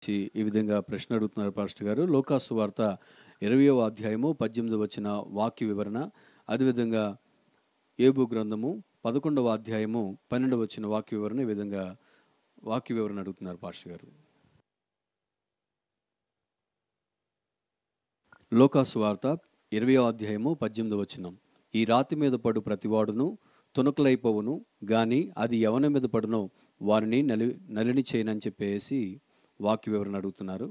గురించి ఈ విధంగా ప్రశ్న అడుగుతున్నారు పాస్టర్ గారు. లోకాసు వార్త 20వ అధ్యాయము 18 వచ్చిన వాక్య వివరణ, అదేవిధంగా ఏబు గ్రంథము 11వ అధ్యాయము 12 వచ్చిన వాక్య వివరణ, ఈ విధంగా వాక్య వివరణ అడుగుతున్నారు పాస్టర్ గారు. లోకాసు వార్త 20వ అధ్యాయము 18 వచనం. ఈ రాతి మీద పడు ప్రతివాడును తునకలైపోవును, గాని అది ఎవరి మీద పడునో వారిని నలిని చేయనని చెప్పేసి వాక్య వివరణ అడుగుతున్నారు.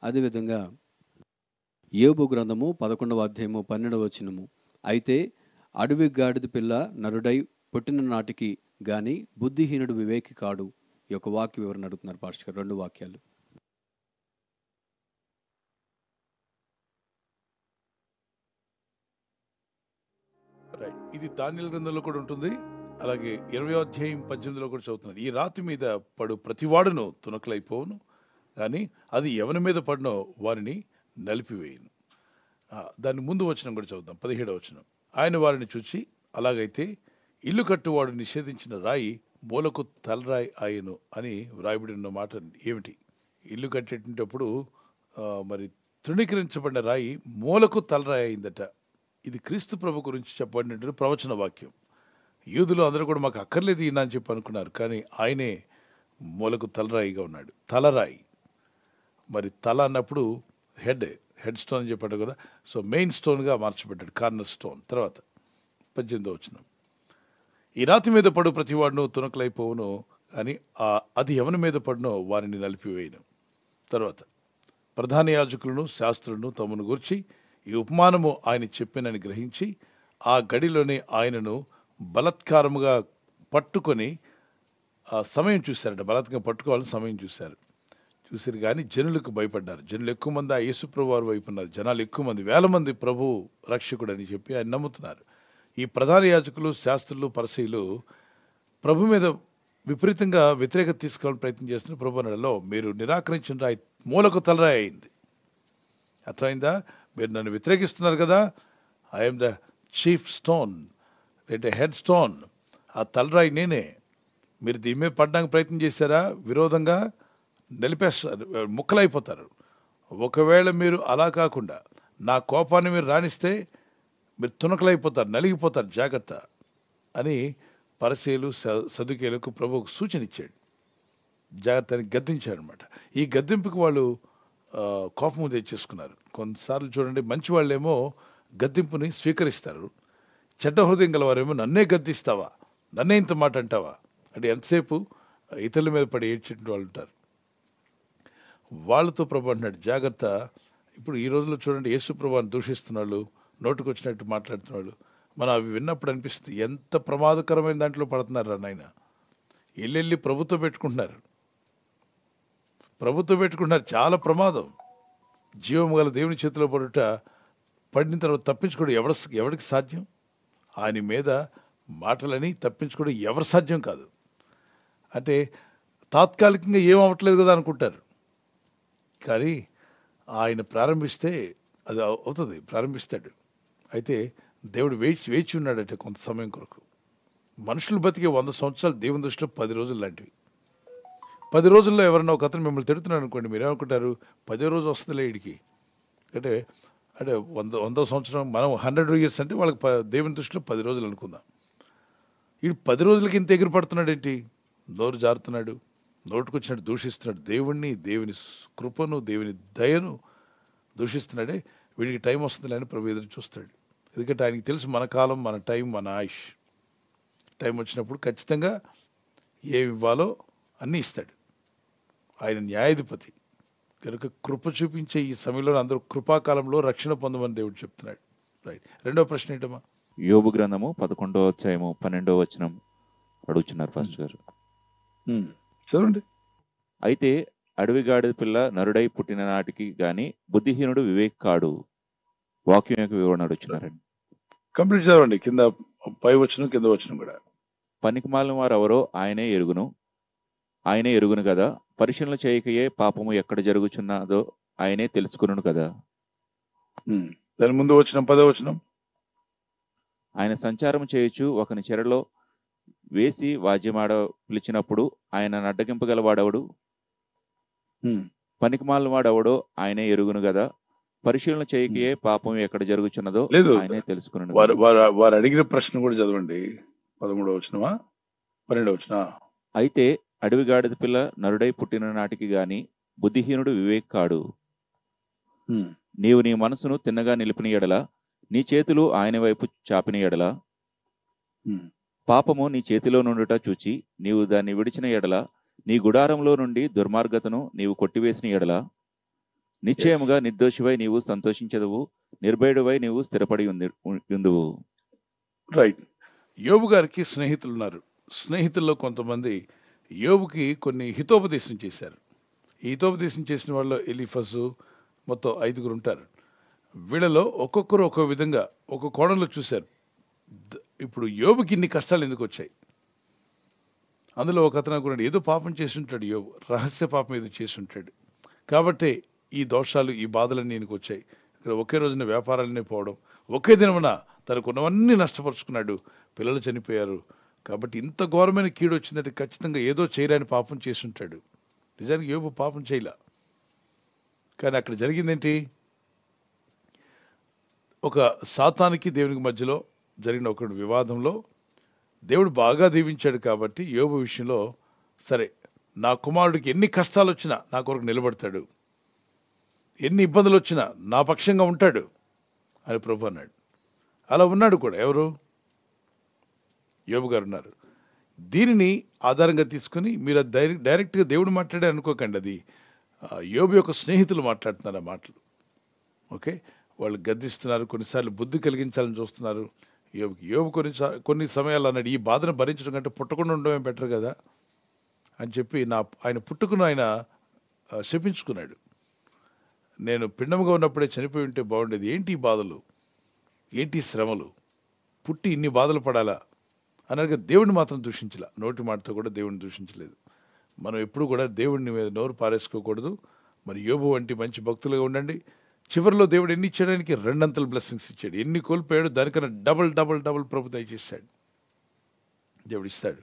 అదేవిధంగా యోబు గ్రంథము 11వ అధ్యాయము 12వ వచనము. అయితే అడవి గాడిద పిల్ల నరుడై పుట్టిన నాటికి గాని బుద్ధిహీనుడు వివేకి కాడు. ఈ యొక్క వాక్య వివరణ అడుగుతున్నారు పాస్టర్ గారు. 2 వాక్యాలు. ఇది దానియేలు గ్రంథంలో కూడా ఉంటుంది. అలాగే 20వ అధ్యాయం 18లో కూడా చదువుతున్నారు. ఈ రాతి మీద పడు ప్రతివాడును తునకలైపోవును, కానీ అది ఎవరి మీద పడినో వారిని నలిపివేయును. దాని ముందు వచనం కూడా చదువుతాం. 17వ వచనం. ఆయన వారిని చూచి, అలాగైతే ఇల్లు కట్టువాడు నిషేధించిన రాయి మూలకు తలరాయి ఆయను అని వ్రాయబడి ఉన్న మాట ఏమిటి? ఇల్లు కట్టేటప్పుడు మరి తృణీకరించబడిన రాయి మూలకు తలరాయి అయిందట. ఇది క్రీస్తు ప్రభు గురించి చెప్పబడినటువంటి ప్రవచన వాక్యం. యూదులు అందరూ కూడా మాకు అక్కర్లేదు ఈయన అని చెప్పి అనుకున్నారు, కానీ ఆయనే మూలకు తలరాయిగా ఉన్నాడు. తలరాయి మరి తల అన్నప్పుడు హెడ్ స్టోన్ అని చెప్పాడు కదా. సో మెయిన్ స్టోన్గా మార్చబడ్డాడు, కార్నర్ స్టోన్. తర్వాత 18వ వచనం. ఈ రాతి మీద పడు ప్రతివాడును తునకలైపోవును, కానీ అది ఎవరి మీద పడినో వారిని నలిపివేయను. తర్వాత ప్రధాన యాజకులను శాస్త్రులను తమను గూర్చి ఈ ఉపమానము ఆయన చెప్పినని గ్రహించి ఆ గడిలోనే ఆయనను బలత్కారముగా పట్టుకొని సమయం చూశారట. బలత్కారం పట్టుకోవాలని సమయం చూశారు కానీ జనులకు భయపడ్డారు. జనులు ఎక్కువ మంది ఆ యేసుప్రభు వారి వైపు ఉన్నారు. జనాలు ఎక్కువ మంది, వేల మంది ప్రభు రక్షకుడు అని చెప్పి ఆయన నమ్ముతున్నారు. ఈ ప్రధాన యాజకులు శాస్త్రులు పరిసయ్యులు ప్రభు మీద విపరీతంగా వ్యతిరేకత తీసుకోవాలని ప్రయత్నం చేస్తున్న ప్రభు నెలలో మీరు నిరాకరించిన రాయి మూలకు తలరాయి అయింది. అర్థమైందా? మీరు నన్ను వ్యతిరేకిస్తున్నారు కదా, ఐఎమ్ ద చీఫ్ స్టోన్, లేదా హెడ్ స్టోన్, ఆ తలరాయి నేనే. మీరు దీని మీద పడడానికి ప్రయత్నం చేశారా, విరోధంగా నిలిపేస్తారు, ముక్కలైపోతారు. ఒకవేళ మీరు అలా కాకుండా నా కోపాన్ని మీరు రాణిస్తే మీరు తునకలైపోతారు, నలిగిపోతారు, జాగ్రత్త అని పరిసయ్యులు సదుకేయులకు ప్రభువుకు సూచన ఇచ్చాడు. జాగ్రత్త అని గద్దించాడు అనమాట. ఈ గద్దింపుకి వాళ్ళు కోపము తెచ్చేసుకున్నారు. కొన్నిసార్లు చూడండి, మంచి వాళ్ళేమో గద్దింపుని స్వీకరిస్తారు, చెడ్డ హృదయం గలవారేమో నన్నే గద్దిస్తావా, నన్నే ఇంత మాట అంటావా అంటే ఎంతసేపు ఇతరుల మీద పడి ఏడ్చేటువంటి వాళ్ళు ఉంటారు. వాళ్ళతో ప్రభు అంటున్నాడు జాగ్రత్త. ఇప్పుడు ఈ రోజుల్లో చూడండి, యేసు ప్రభువుని దూషిస్తున్న వాళ్ళు, నోటుకు వచ్చినట్టు మాట్లాడుతున్న వాళ్ళు, మనం అవి విన్నప్పుడు అనిపిస్తుంది ఎంత ప్రమాదకరమైన దాంట్లో పడుతున్నారు నాయన. ఇల్లెళ్ళి ప్రభుత్వం పెట్టుకుంటున్నారు, చాలా ప్రమాదం. జీవం గల దేవుని చేతిలో పడిన తర్వాత తప్పించుకోవడం ఎవరికి సాధ్యం? ఆయన మీద మాటలని తప్పించుకోవడం ఎవరు సాధ్యం కాదు. అంటే తాత్కాలికంగా ఏం అవ్వట్లేదు కదా అనుకుంటారు, కానీ ఆయన ప్రారంభిస్తే అది అవుతుంది, ప్రారంభిస్తాడు. అయితే దేవుడు వేచి ఉన్నాడట కొంత సమయం కొరకు. మనుషులు బతికే 100 సంవత్సరాలు దేవుని దృష్టిలో 10 రోజులు లాంటివి. 10 రోజుల్లో ఎవరన్నా ఒక అతను మిమ్మల్ని తిడుతున్నాడు అనుకోండి, మీరు ఏమనుకుంటారు, 10వ రోజు వస్తుందిలే వీడికి. అంటే 100 సంవత్సరం, మనం 100 years అంటే వాళ్ళకి దేవుని దృష్టిలో 10 రోజులు అనుకుందాం. వీడు 10 రోజులకి ఇంత ఎగిరి పడుతున్నాడు ఏంటి? నోరు జారుతున్నాడు, నోటుకొచ్చినట్టు దూషిస్తున్నాడు, దేవుణ్ణి, దేవుని కృపను, దేవుని దయను దూషిస్తున్నాడే. వీడికి టైం వస్తుందిలే అని ప్రభు ఎదురు చూస్తాడు. ఎందుకంటే ఆయనకి తెలుసు మన కాలం, మన టైం, మన ఆయుష్. టైం వచ్చినప్పుడు ఖచ్చితంగా ఏమి ఇవ్వాలో అన్నీ ఇస్తాడు. ఆయన న్యాయాధిపతి కనుక కృప చూపించే ఈ సమయంలో అందరూ కృపాకాలంలో రక్షణ పొందమని దేవుడు చెప్తున్నాడు. రైట్. 2వ ప్రశ్న ఏంటమ్మా? యోబు గ్రంథము 11వ అధ్యాయము 12వ వచనం అడుగుతున్నారు ఫస్ట్ గారు. చదవండి. అయితే అడవి గాడిద పిల్ల నరుడై పుట్టిన నాటికి గాని బుద్ధిహీనుడు వివేక్ కాడు. వాక్యం యొక్క వివరణ అడుగుతున్నారండి. కంప్లీట్ చదవండి. కింద పై వచనం, కింద వచనం కూడా. పనికిమాలిన వారు ఎవరో ఆయనే ఎరుగును కదా. పరిశీలన చేయకయే పాపము ఎక్కడ జరుగుచున్నదో ఆయనే తెలుసుకును కదా. దాని ముందు వచనం 10వ వచనం. ఆయన సంచారం చేయొచ్చు ఒకని చెరలో వేసి వాద్యమాడ పిలిచినప్పుడు ఆయన అడ్డగింపగలవాడవడు. పనికిమాలిన వాడెవడో ఆయనే ఎరుగును కదా, పరిశీలన చేయకయే పాపం ఎక్కడ జరుగుచున్నదో లేదు, ఆయనే తెలుసుకున్నాడు. వారు అడిగిన ప్రశ్న కూడా చదవండి. 13వ వచనమా 12వ వచనమా? అయితే అడవి గాడిద పిల్ల నరుడై పుట్టిన నాటికి గాని బుద్ధిహీనుడు వివేక్ కాడు. నీవు నీ మనసును తిన్నగా నిలిపిన ఎడల, నీ చేతులు ఆయన వైపు చాపిన ఎడల, పాపము నీ చేతిలో నుండుట చూచి నీవు దాన్ని విడిచిన ఎడల, నీ గుడారంలో నుండి దుర్మార్గతను నీవు కొట్టివేసిన ఎడల, నిశ్చయముగా నిర్దోషివై నీవు సంతోషించదువు, నిర్భయుడివై నీవు స్థిరపడి ఉందువు. రైట్. యోబు గారికి స్నేహితులు ఉన్నారు. స్నేహితుల్లో కొంతమంది యోబుకి కొన్ని హితోపదేశం చేశారు. ఈ హితోపదేశం చేసిన వాళ్ళు ఎలీఫజు, మొత్తం 5 ఉంటారు. వీళ్ళలో ఒక్కొక్కరు ఒక్కో విధంగా ఒక కోణంలో చూశారు. ఇప్పుడు యోబుకి ఇన్ని కష్టాలు ఎందుకు వచ్చాయి? అందులో ఒక అతను అనుకున్నాడు, ఏదో పాపం చేసి ఉంటాడు యోబు, రహస్య పాపం ఏదో చేసి ఉంటాడు, కాబట్టి ఈ దోషాలు ఈ బాధలన్నీ ఈయనకు వచ్చాయి. ఇక్కడ ఒకే రోజున వ్యాపారాలన్నీ పోవడం, ఒకే దినమున తనకున్నవన్నీ నష్టపరుచుకున్నాడు, పిల్లలు చనిపోయారు. కాబట్టి ఇంత ఘోరమైన కీడు వచ్చిందంటే ఖచ్చితంగా ఏదో చేయరాని పాపం చేసి ఉంటాడు. నిజానికి యోబు పాపం చేయలే, కానీ అక్కడ జరిగిందేంటి? ఒక సాతానికి దేవునికి మధ్యలో జరిగిన ఒక వివాదంలో దేవుడు బాగా దీవించాడు. కాబట్టి యోబు విషయంలో సరే, నా కుమారుడికి ఎన్ని కష్టాలు వచ్చినా నా కొరకు నిలబడతాడు, ఎన్ని ఇబ్బందులు వచ్చినా నా పక్షంగా ఉంటాడు అని ప్రభు అన్నాడు. అలా ఉన్నాడు కూడా. ఎవరు? యోబు గారు ఉన్నారు. దీనిని ఆధారంగా తీసుకుని మీరు డైరెక్ట్గా దేవుడు మాట్లాడే అనుకోకండి, అది యోబు యొక్క స్నేహితులు మాట్లాడుతున్నారు ఆ మాటలు. ఓకే, వాళ్ళు గద్దిస్తున్నారు, కొన్నిసార్లు బుద్ధి కలిగించాలని చూస్తున్నారు యోబుకి. యోబు కొన్ని సమయాలు అన్నాడు, ఈ బాధను భరించడం కంటే పుట్టకుండా ఉండడమే బెటర్ కదా అని చెప్పి ఆయన పుట్టుకును ఆయన శపించుకున్నాడు. నేను పిండముగా ఉన్నప్పుడే చనిపోయి ఉంటే బాగుండేది, ఏంటి ఈ బాధలు, ఏంటి శ్రమలు, పుట్టి ఇన్ని బాధలు పడాలా అనగా దేవుడిని మాత్రం దూషించలే. నోటి మాటతో కూడా దేవుడిని దూషించలేదు. మనం ఎప్పుడు కూడా దేవుడిని మీద నోరు పారేసుకోకూడదు. మరి యోబు వంటి మంచి భక్తులుగా ఉండండి. చివరిలో దేవుడు ఎన్ని ఇచ్చేయడానికి 2 అంతలు బ్లెస్సింగ్స్ ఇచ్చాడు. ఎన్ని కోల్పోయాడు దానికన్నా డబుల్ డబుల్ డబుల్ ప్రభు దయచేశాడు. దేవుడు ఇస్తాడు.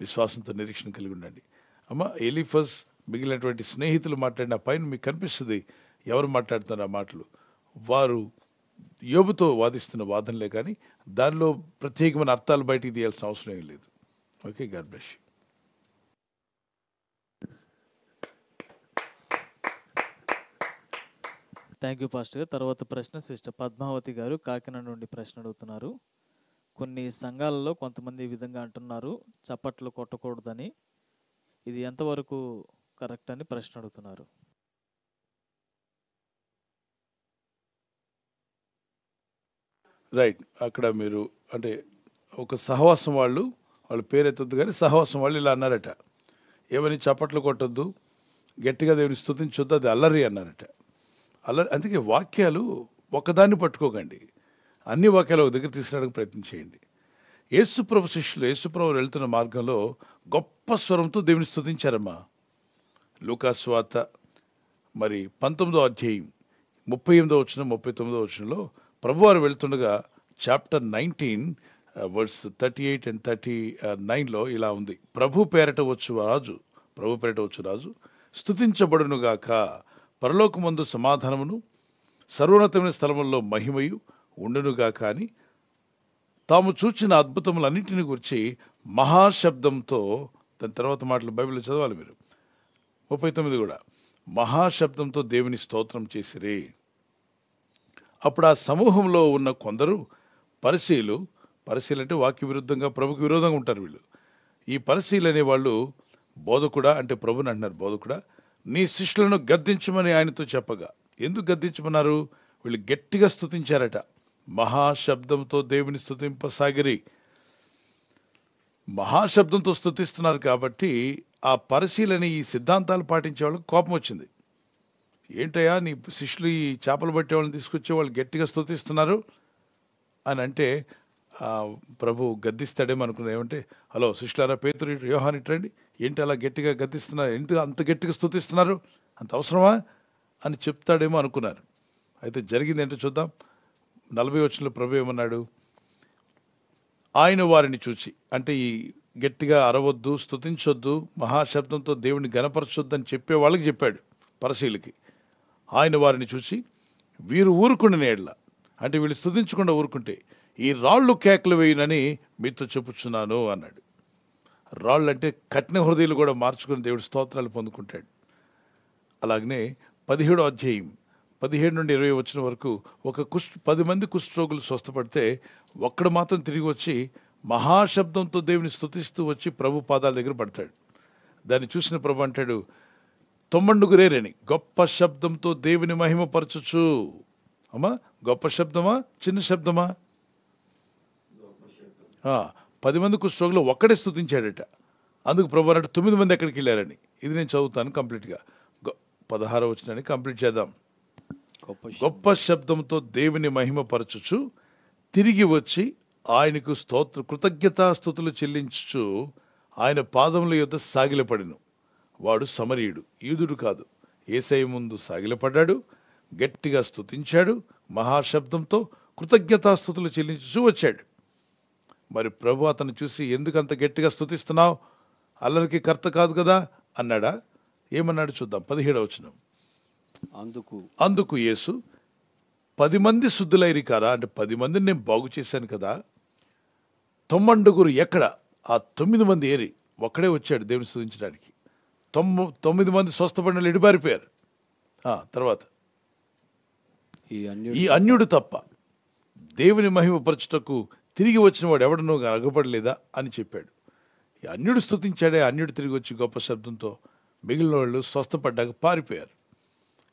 విశ్వాసంతో నిరీక్షణ కలిగి ఉండండి. అమ్మ ఎలీఫజ్ మిగిలినటువంటి స్నేహితులు మాట్లాడిన పైన మీకు కనిపిస్తుంది ఎవరు మాట్లాడుతున్నారు ఆ మాటలు. వారు యోబుతో వాదిస్తున్న వాదనలే కానీ దానిలో ప్రత్యేకమైన అర్థాలు బయటికి తీయాల్సిన అవసరం ఏం లేదు. Okay, God bless you. Thank you pastor. తర్వాత ప్రశ్న సిస్టర్ పద్మావతి గారు కాకినాడ నుండి ప్రశ్న అడుగుతున్నారు. కొన్ని సంఘాలలో కొంతమంది ఈ విధంగా అంటున్నారు, చప్పట్లు కొట్టకూడదని. ఇది ఎంతవరకు కరెక్ట్ అని ప్రశ్న అడుగుతున్నారు. రైట్. అక్కడ మీరు అంటే ఒక సహవాసం వాళ్ళ పేరు ఎత్తొద్దు కానీ సహవాసం వాళ్ళు ఇలా అన్నారట, ఏమని? చప్పట్లు కొట్టొద్దు, గట్టిగా దేవుని స్తుతించొద్దు, అది అల్లరి అన్నారట. అల్లరి. అందుకే వాక్యాలు ఒకదాన్ని పట్టుకోకండి, అన్ని వాక్యాలు ఒక దగ్గర తీసుకురావడానికి ప్రయత్నం చేయండి. యేసుప్రభు శిష్యులు యేసుప్రభు వెళ్తున్న మార్గంలో గొప్ప స్వరంతో దేవుని స్తుతించారమ్మా. లూకాసు వార్త మరి 19వ అధ్యాయం 38వ వచనం 39వ వచనంలో ప్రభువారు వెళ్తుండగా చాప్టర్ 19 వర్స్ 38 and 39లో ఇలా ఉంది, ప్రభు పేరట వచ్చు రాజు స్తుతించబడునుగాక, పరలోకమందు సమాధానమును సర్వోన్నతమైన స్థలముల్లో మహిమయు ఉండునుగాక అని తాము చూచిన అద్భుతములన్నింటిని గురించి మహాశబ్దంతో, దాని తర్వాత మాటలు బైబిల్లో చదవాలి మీరు, 39 కూడా, మహాశబ్దంతో దేవుని స్తోత్రం చేసిరి. అప్పుడు ఆ సమూహంలో ఉన్న కొందరు పరిశీలు అంటే వాక్య విరుద్ధంగా ప్రభుకి విరోధంగా ఉంటారు వీళ్ళు. ఈ పరిశీలు అనే వాళ్ళు బోధకుడా అంటే ప్రభుని అంటున్నారు, బోధకుడా నీ శిష్యులను గద్దించమని ఆయనతో చెప్పగా. ఎందుకు గద్దించమన్నారు? వీళ్ళు గట్టిగా స్తుతించారట, మహాశబ్దంతో దేవుని స్తుతింపసాగిరి. మహాశబ్దంతో స్తుతిస్తున్నారు కాబట్టి ఆ పరిశీలని ఈ సిద్ధాంతాలు పాటించే వాళ్ళకి కోపం వచ్చింది. ఏంటయ్యా నీ శిష్యులు ఈ చేపలు పట్టే వాళ్ళని తీసుకొచ్చే వాళ్ళు గట్టిగా స్తుతిస్తున్నారు అని అంటే ప్రభు గద్దిస్తాడేమో అనుకున్నారు. ఏమంటే, హలో శిష్యులారా, పేతురు యోహాను ఇట్రండి, ఏంటి అలా గట్టిగా గద్దిస్తున్నారు, ఏంటి అంత గట్టిగా స్తుతిస్తున్నారు, అంత అవసరమా అని చెప్తాడేమో అనుకున్నారు. అయితే జరిగింది ఏంటో చూద్దాం. 40వ వచనంలో ప్రభు ఏమన్నాడు? ఆయన వారిని చూచి, అంటే ఈ గట్టిగా అరవద్దు, స్తుతించొద్దు, మహాశబ్దంతో దేవుని గణపరచొద్దు అని చెప్పే వాళ్ళకి చెప్పాడు. పరిశీలికి. ఆయన వారిని చూసి, వీరు ఊరుకుండిన ఎడల, అంటే వీళ్ళు స్తుతించకుండా ఊరుకుంటే ఈ రాళ్ళు కేకలు వేయనని మీతో చెప్పుచున్నాను అన్నాడు. రాళ్ళు అంటే కఠిన హృదయాలు కూడా మార్చుకుని దేవుడి స్తోత్రాలు పొందుకుంటాడు. అలాగనే 17వ అధ్యాయం 17 నుండి 20 వచ్చిన వరకు 10 మంది కుష్ఠరోగులు స్వస్థపడితే ఒక్కడు మాత్రం తిరిగి వచ్చి మహాశబ్దంతో దేవుని స్తుతిస్తూ వచ్చి ప్రభు పాదాల దగ్గర పడతాడు. దాన్ని చూసిన ప్రభు అంటాడు, 9 గొప్ప శబ్దంతో దేవుని మహిమపరచుచు. అమ్మా, గొప్ప శబ్దమా చిన్న శబ్దమా? 10 మంది కుష్ఠరోగులు ఒక్కడే స్తుతించాడట. అందుకు ప్రభు అన్నట్టు 9 మంది ఎక్కడికి వెళ్ళారని. ఇది నేను చదువుతాను కంప్లీట్గా. 16వ వచనాన్ని కంప్లీట్ చేద్దాం. గొప్ప శబ్దంతో దేవుని మహిమపరచుచు తిరిగి వచ్చి ఆయనకు కృతజ్ఞతాస్తుతులు చెల్లించుచు ఆయన పాదముల యొద్ద సాగిలపడెను. వాడు సమరీయుడు, యూదుడు కాదు. యేసయ్య ముందు సాగిలపడ్డాడు, గట్టిగా స్తుతించాడు, మహాశబ్దంతో కృతజ్ఞతాస్తుతులు చెల్లించుచు వచ్చాడు. మరి ప్రభు అతను చూసి, ఎందుకంత గట్టిగా స్తుతిస్తున్నావు, అల్లరికి కర్త కాదు కదా అన్నాడా? ఏమన్నాడు చూద్దాం. 17వ వచనం. అందుకు యేసు, 10 మంది శుద్ధులైరి కాదా, అంటే 10 మందిని నేను బాగు చేశాను కదా, 9 ఎక్కడ? ఆ 9 మంది ఏరి ఒక్కడే వచ్చాడు దేవుని స్తుతించడానికి. 9 మంది స్వస్థపడిన ఎడిబారిపోయారు. తర్వాత ఈ అన్యుడు తప్ప దేవుని మహిమపరచుటకు తిరిగి వచ్చిన వాడు ఎవడనో అగపడలేదా అని చెప్పాడు. ఈ అన్యుడు స్తుతించాడే, అన్యుడు తిరిగి వచ్చి గొప్ప శబ్దంతో మిగిలిన వాళ్ళు స్వస్థపడ్డాక పారిపోయారు.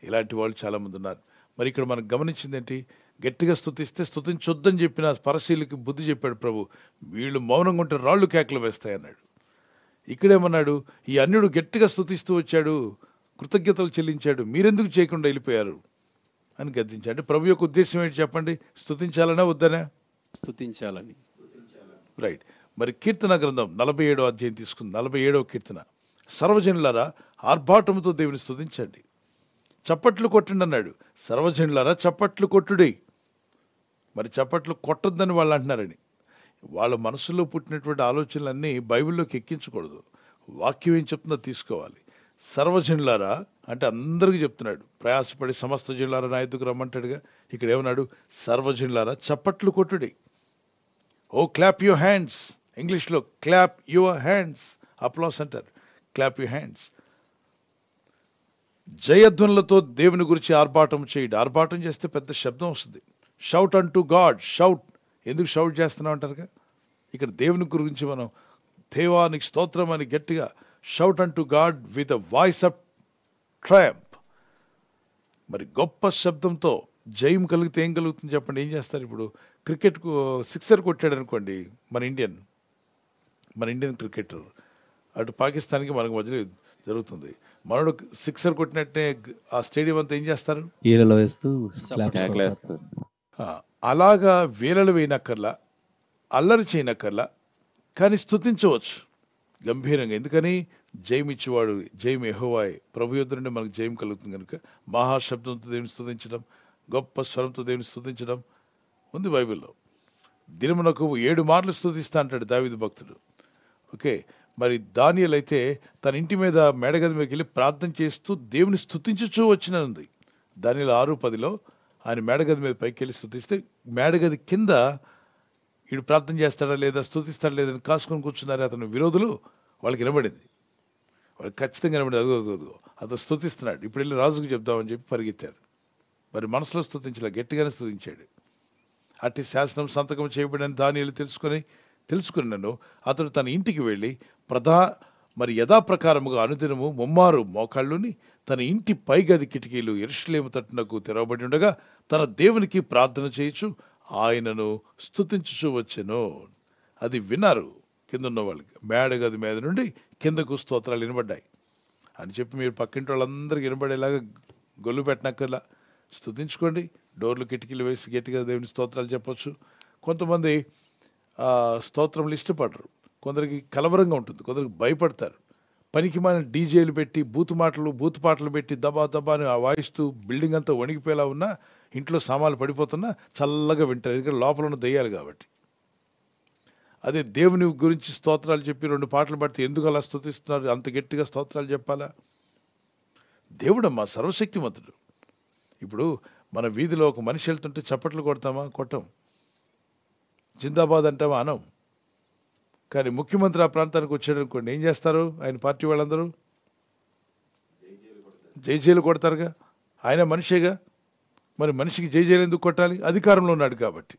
ఇలాంటి వాళ్ళు చాలా మంది ఉన్నారు. మరి ఇక్కడ మనం గమనించింది ఏంటి? గట్టిగా స్తుతిస్తే స్తుతించొద్దని చెప్పిన పరశీలకి బుద్ధి చెప్పాడు ప్రభు. వీళ్ళు మౌనంగా ఉంటే రాళ్ళు కేకలు వేస్తాయన్నాడు. ఇక్కడేమన్నాడు? ఈ అన్యుడు గట్టిగా స్తుతిస్తూ వచ్చాడు, కృతజ్ఞతలు చెల్లించాడు, మీరెందుకు చేయకుండా వెళ్ళిపోయారు అని గద్దించాడు. అంటే ప్రభు యొక్క ఉద్దేశం ఏంటి చెప్పండి? స్తుతించాలనా వద్దనా? స్తుతించాలని. రైట్. మరి కీర్తన గ్రంథం 47వ అధ్యాయం తీసుకుంది. 47వ కీర్తన. సర్వజనులారా ఆర్భాటముతో దేవుని స్తుతించండి, చప్పట్లు కొట్టండి అన్నాడు. సర్వజనులారా చప్పట్లు కొట్టుడి. మరి చప్పట్లు కొట్టొద్దని వాళ్ళు అంటున్నారని. వాళ్ళ మనసులో పుట్టినటువంటి ఆలోచనలన్నీ బైబిల్లోకి ఎక్కించకూడదు. వాక్యం ఏం చెప్తుందో తీసుకోవాలి. సర్వజనులారా అంటే అందరికీ చెప్తున్నాడు. ప్రయాసపడి సమస్త జనులారా నా ఎద్దుకు రమ్మంటాడుగా. ఇక్కడ ఏమన్నాడు? సర్వజనులారా చప్పట్లు కొట్టుడి. Oh clap your hands. ఇంగ్లీష్లో క్లాప్ యువర్ హ్యాండ్స్. అప్లాస్ అంటారు. Clap your hands. జయధ్వనులతో దేవుని గురించి ఆర్భాటం చేయండి. ఆర్భాటం చేస్తే పెద్ద శబ్దం వస్తుంది. Shout unto God. Shout. ఎందుకు షౌట్ చేస్తున్నాం అంటారుగా. ఇక్కడ దేవుని గురించి మనం దేవానికి స్తోత్రం అని గట్టిగా shout unto God with a voice of triumph. మరి గొప్ప శబ్దంతో జయం కలిగితే ఏం కలుగుతుంది చెప్పండి? ఏం చేస్తారు? ఇప్పుడు క్రికెట్కు సిక్సర్ కొట్టాడు అనుకోండి మన ఇండియన్ క్రికెటర్, అటు పాకిస్తాన్కి మనకు మధ్యలో జరుగుతుంది. మనోడు సిక్సర్ కొట్టినట్టే ఆ స్టేడియం అంతా ఏం చేస్తారు? ఈలలో వేస్తూ అలాగా వేలలు వేయనక్కర్లా, అల్లరి చేయనక్కర్లా, కానీ స్తుతించవచ్చు గంభీరంగా. ఎందుకని? జయం ఇచ్చేవాడు, జయం యెహోవాయే. ప్రభు యొద్ద నుండి మనకు జయం కలుగుతుంది కనుక మహాశబ్దంతో దేవుని స్తుతించడం, గొప్ప స్వరంతో దేవుని స్తుతించడం ఉంది బైబిల్లో. దినమునకు 7 మార్లు స్తుతిస్తా అంటాడు దావీదు భక్తుడు. ఓకే. మరి దానియేలు అయితే తన ఇంటి మీద మేడగది మీదకి వెళ్ళి ప్రార్థన చేస్తూ దేవుని స్తుతించుచూ వచ్చినది. దానియేలు 6:10లో ఆయన మేడగది మీద పైకి వెళ్ళి స్తుతిస్తే మేడగది కింద వీడు ప్రార్థన చేస్తాడా లేదా, స్తుతిస్తాడా లేదని కాసుకొని కూర్చున్నారు అతను విరోధులు. వాళ్ళకి వినబడింది, వాళ్ళకి ఖచ్చితంగా వినబడింది. అదిగో అతను స్తుతిస్తున్నాడు, ఇప్పుడు వెళ్ళి రాజుకు చెప్దామని చెప్పి పరిగెత్తారు. మరి మనసులో స్తుతించలే, గట్టిగానే స్తుతించాడు. అట్టి శాసనం సంతకం చేయబడిన దానియేలు తెలుసుకున్నాను. అతడు తన ఇంటికి వెళ్ళి మరి యథాప్రకారముగా అనుదినము 3 మోకాళ్ళుని తన ఇంటి పైగది కిటికీలు యెరూషలేము తట్టునకు తెరవబడి ఉండగా తన దేవునికి ప్రార్థన చేయొచ్చు ఆయనను స్తుతించుచూ వచ్చెను. అది విన్నారు కిందన్న వాళ్ళకి. మేడగది మీద నుండి కిందకు స్తోత్రాలు వినబడ్డాయి అని చెప్పి మీరు పక్కింటి వాళ్ళందరికీ వినబడేలాగా గొల్లు పెట్టనక్కర్లా. స్తుతించుకోండి. డోర్లు కిటికీలు వేసి గట్టిగా దేవుని స్తోత్రాలు చెప్పొచ్చు. కొంతమంది స్తోత్రములు ఇష్టపడరు, కొందరికి కలవరంగా ఉంటుంది, కొందరికి భయపడతారు. పనికి మన డీజేలు పెట్టి బూతు పాటలు పెట్టి దబా అని వాయిస్తూ బిల్డింగ్ అంతా వణిగిపోయేలా ఉన్నా, ఇంట్లో సామాన్లు పడిపోతున్నా చల్లగా వింటారు. ఎందుకంటే లోపల ఉన్న దెయ్యాలు కాబట్టి. అదే దేవుని గురించి స్తోత్రాలు చెప్పి 2 పాటలు పడితే ఎందుకు అలా స్తుతిస్తున్నారు, అంత గట్టిగా స్తోత్రాలు చెప్పాలా? దేవుడమ్మా సర్వశక్తిమంతుడు. ఇప్పుడు మన వీధిలో ఒక మనిషి వెళ్తుంటే చప్పట్లు కొడతామా? కొట్టం. జిందాబాద్ అంటామా? అనం. కానీ ముఖ్యమంత్రి ఆ ప్రాంతానికి వచ్చాడు అనుకోండి, ఏం చేస్తారు? ఆయన పార్టీ వాళ్ళందరూ జైలు కొడతారుగా. ఆయన మనిషేగా. మరి మనిషికి జైలు ఎందుకు కొట్టాలి? అధికారంలో ఉన్నాడు కాబట్టి.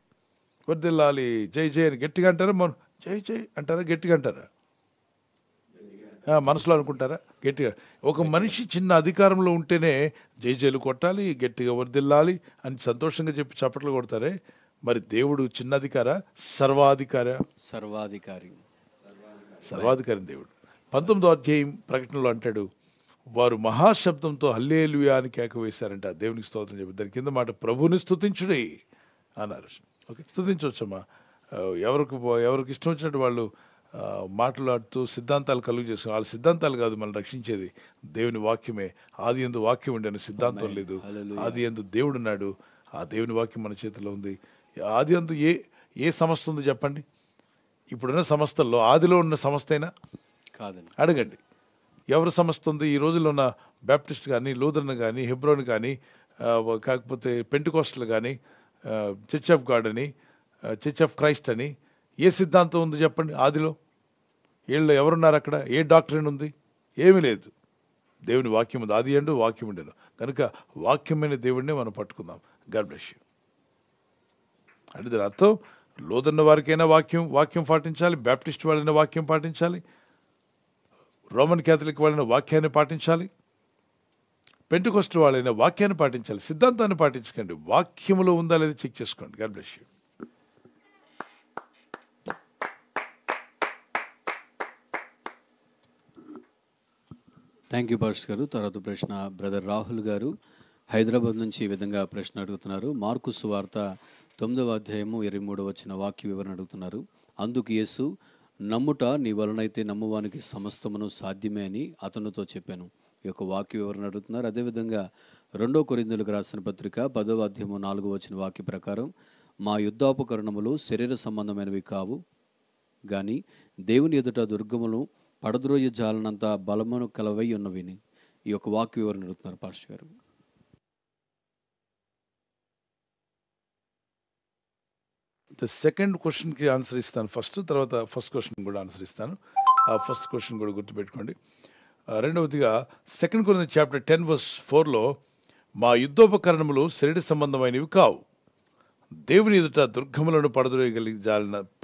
వర్దిల్లాలి జై జై అని గట్టిగా అంటారా? మనం జై జై అంటారా? గట్టిగా అంటారా? మనసులో అనుకుంటారా? గట్టిగా. ఒక మనిషి చిన్న అధికారంలో ఉంటేనే జైలు కొట్టాలి, గట్టిగా వర్దిల్లాలి అని సంతోషంగా చెప్పి చప్పట్లు కొడతారే. మరి దేవుడు చిన్న అధికారా? సర్వాధికారా? సర్వాధికారి దేవుడు. 19వ అధ్యాయం ప్రకటనలో అంటాడు, వారు మహాశబ్దంతో హల్లెలూయా అని కేక వేశారంట. దేవునికి స్తోత్రం చెప్పి దాని కింద మాట ప్రభుని స్తుతించుడే అన్నారు. ఓకే, స్తుతించవచ్చమ్మా. ఎవరికి ఇష్టం వచ్చినట్టు వాళ్ళు మాట్లాడుతూ సిద్ధాంతాలు కలుగు చేస్తారు. వాళ్ళ సిద్ధాంతాలు కాదు మనం రక్షించేది, దేవుని వాక్యమే. ఆది యందు వాక్యం ఉండేను, సిద్ధాంతం లేదు. ఆది యందు దేవుడు ఉన్నాడు. ఆ దేవుని వాక్యం మన చేతిలో ఉంది. ఆది యందు ఏ సంస్థ ఉంది చెప్పండి? ఇప్పుడున్న సంస్థల్లో ఆదిలో ఉన్న సంస్థ అయినా కాదండి. అడగండి, ఎవరి సంస్థ ఉంది? ఈ రోజుల్లో ఉన్న బ్యాప్టిస్ట్ కానీ, లూథరన్ కానీ, హెబ్రోన్ కానీ, కాకపోతే పెంటెకోస్టల్ కానీ, చర్చ్ ఆఫ్ గాడ్ అని, చర్చ్ ఆఫ్ క్రైస్ట్ అని, ఏ సిద్ధాంతం ఉంది చెప్పండి? ఆదిలో వీళ్ళు ఎవరున్నారు అక్కడ? ఏ డాక్టరీన్ ఉంది? ఏమీ లేదు. దేవుని వాక్యం ఉంది. ఆది యందు వాక్యం ఉండేను కనుక వాక్యమైన దేవుడిని మనం పట్టుకుందాం. God bless you. అంటే దాని అర్థం లోదన్న వారికైనా వాక్యం పాటించాలి, బ్యాప్టిస్ట్ వాళ్ళైనా వాక్యం పాటించాలి, రోమన్ క్యాథలిక్ వాళ్ళైనా వాక్యాన్ని పాటించాలి, పెంటెకోస్టల్ వాళ్ళైనా వాక్యాన్ని పాటించాలి. సిద్ధాంతాన్ని పాటించకండి, వాక్యములో ఉందా లేదా చెక్ చేసుకోండి. God bless you. Thank you pastor గారు. తర్వాత ప్రశ్న బ్రదర్ రాహుల్ గారు హైదరాబాద్ నుంచి ఈ విధంగా ప్రశ్న అడుగుతున్నారు. మార్కు సువార్త 9వ అధ్యాయము 23వ వాక్య వివరణ అడుగుతున్నారు. అందుకు యేసు, నమ్ముట నీ వలనైతే నమ్మువానికి సమస్తమును సాధ్యమే అని అతనితో చెప్పాను. ఈ యొక్క వాక్య వివరణ అడుగుతున్నారు. అదేవిధంగా 2 కొరింథీయులకు రాసిన పత్రిక 10వ అధ్యాయము 4వ వాక్య ప్రకారం మా యుద్ధోపకరణములు శరీర సంబంధమైనవి కావు గాని దేవుని ఎదుట దుర్గములు పడద్రోయ జాలనంత బలమును కలవై ఉన్నవిని. ఈ యొక్క వాక్య వివరణ అడుగుతున్నారు పాస్టర్ గారు. సెకండ్ క్వశ్చన్కి ఆన్సర్ ఇస్తాను ఫస్ట్, తర్వాత ఫస్ట్ క్వశ్చన్ కూడా ఆన్సర్ ఇస్తాను. ఆ ఫస్ట్ క్వశ్చన్ కూడా గుర్తుపెట్టుకోండి. రెండవదిగా 2 కొరింథీ చాప్టర్ 10:4లో మా యుద్ధోపకరణములు శరీర సంబంధమైనవి కావు, దేవుని ఎదుట దుర్గములను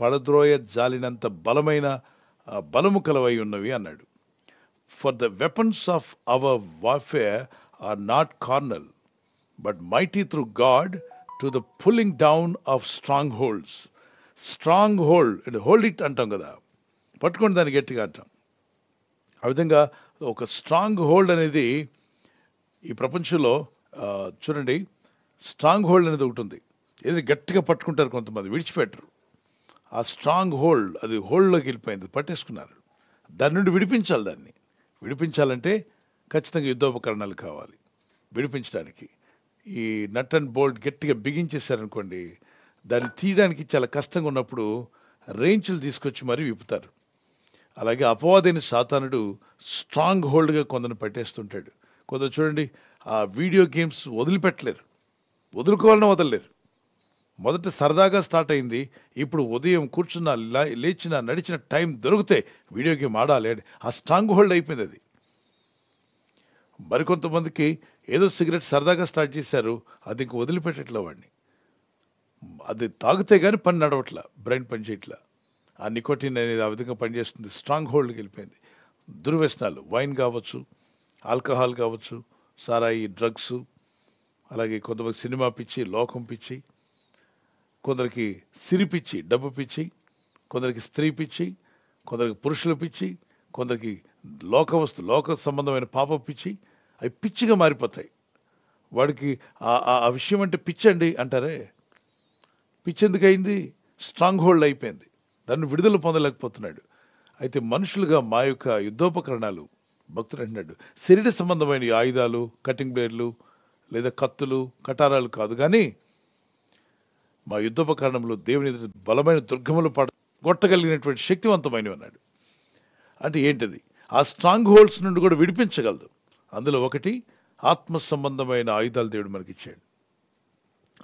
పడద్రోయ జాలినంత బలమైన బలము కలవై ఉన్నవి అన్నాడు. For the weapons of our warfare are not carnal but mighty through God to the pulling down of strongholds. Stronghold it అంటాం కదా, పట్టుకోండి దాన్ని గట్టిగా అంటాం. ఆ విధంగా ఒక స్ట్రాంగ్ హోల్డ్ అనేది ఈ ప్రపంచంలో చూడండి, స్ట్రాంగ్ హోల్డ్ అనేది ఒకటి ఉంది. ఏదో గట్టిగా పట్టుకుంటారు కొంతమంది, విడిచిపెట్టరు. ఆ స్ట్రాంగ్ హోల్డ్ అది హోల్డ్లోకి వెళ్ళిపోయింది, పట్టేసుకున్నారు. దాని నుండి విడిపించాలి. దాన్ని విడిపించాలంటే ఖచ్చితంగా యుద్ధోపకరణాలు కావాలి. విడిపించడానికి ఈ నట్ అండ్ బోల్ట్ గట్టిగా బిగించేశారనుకోండి, దాన్ని తీయడానికి చాలా కష్టంగా ఉన్నప్పుడు రేంచులు తీసుకొచ్చి మరీ విప్పుతారు. అలాగే అపవాదైన సాతానుడు స్ట్రాంగ్ హోల్డ్గా కొందరు పట్టేస్తుంటాడు. కొందరు చూడండి, ఆ వీడియో గేమ్స్ వదిలిపెట్టలేరు, వదులుకోవాలన్నా వదలలేరు. మొదట సరదాగా స్టార్ట్ అయింది, ఇప్పుడు ఉదయం కూర్చున్న లేచిన నడిచిన టైం దొరికితే వీడియో గేమ్ ఆడాలి. ఆ స్ట్రాంగ్ హోల్డ్ అయిపోయింది అది. మరికొంతమందికి ఏదో సిగరెట్ సరదాగా స్టార్ట్ చేశారు, అది ఇంక వదిలిపెట్టట్లే వాడిని. అది తాగితే కానీ పని నడవట్లా, బ్రెయిన్ పని చేయట్లా. ఆ నికోటిన్ అనేది ఆ విధంగా పనిచేస్తుంది, స్ట్రాంగ్ హోల్డ్కి వెళ్ళిపోయింది. దుర్వ్యసనాలు, వైన్ కావచ్చు, ఆల్కహాల్ కావచ్చు, సారాయి, డ్రగ్స్, అలాగే కొంతమంది సినిమా పిచ్చి, లోకం పిచ్చి, కొందరికి సిరి పిచ్చి, డబ్బు పిచ్చి, కొందరికి స్త్రీ పిచ్చి, కొందరికి పురుషుల పిచ్చి, కొందరికి లోక సంబంధమైన పాప పిచ్చి. అవి పిచ్చిగా మారిపోతాయి. వాడికి ఆ విషయం అంటే పిచ్చి అండి అంటారే, పిచ్చి ఎందుకు అయింది? స్ట్రాంగ్ హోల్డ్ అయిపోయింది, దాన్ని విడుదల పొందలేకపోతున్నాడు. అయితే మనుషులుగా మా యొక్క యుద్ధోపకరణాలు, భక్తులు అంటున్నాడు, శరీర సంబంధమైన ఆయుధాలు, కటింగ్ బ్లేడ్లు లేదా కత్తులు, కటారాలు కాదు, కానీ మా యుద్ధోపకరణంలో దేవుని బలమైన దుర్గములు కొట్టగలిగినటువంటి శక్తివంతమైనవి అన్నాడు. అంటే ఏంటది? ఆ స్ట్రాంగ్ హోల్డ్స్ నుండి కూడా విడిపించగలదు. అందులో ఒకటి ఆత్మ సంబంధమైన ఆయుధాలు దేవుడు మనకిచ్చాడు.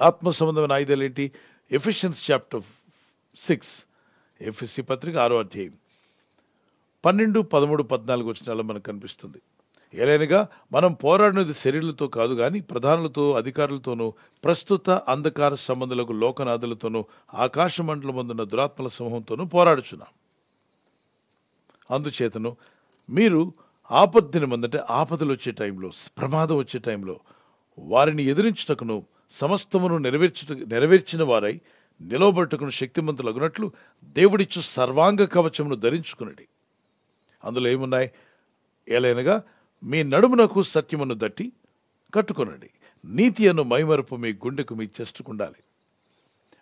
ఆత్మ సంబంధమైన ఆయుధాలు ఏంటి? ఎఫిషియన్స్ చాప్టర్ 6, ఎఫెసీ పత్రిక 6వ అధ్యాయం 12, 13, 14 వచనాల్లో మనకు కనిపిస్తుంది. ఎలానగా మనం పోరాడినది శరీరులతో కాదు గాని ప్రధానులతో, అధికారులతోనూ, ప్రస్తుత అంధకార సంబంధులకు, లోకనాథులతోనూ, ఆకాశ మండలమందున్న దురాత్మల సమూహంతోనూ పోరాడుచున్నాం. అందుచేతను మీరు ఆపత్తిని ఆపదలు వచ్చే టైంలో, ప్రమాదం వచ్చే టైంలో వారిని ఎదిరించుటకును సమస్తమును నెరవేర్చిన వారై నిలవబట్టుకుని శక్తిమంతులగునట్లు దేవుడిచ్చు సర్వాంగ కవచమును ధరించుకునడి. అందులో ఏమున్నాయి? ఏలైనగా మీ నడుమునకు సత్యమును దట్టి కట్టుకొనండి. నీతి అను మైమరుపు మీ గుండెకు మీ చెస్టుకుండాలి.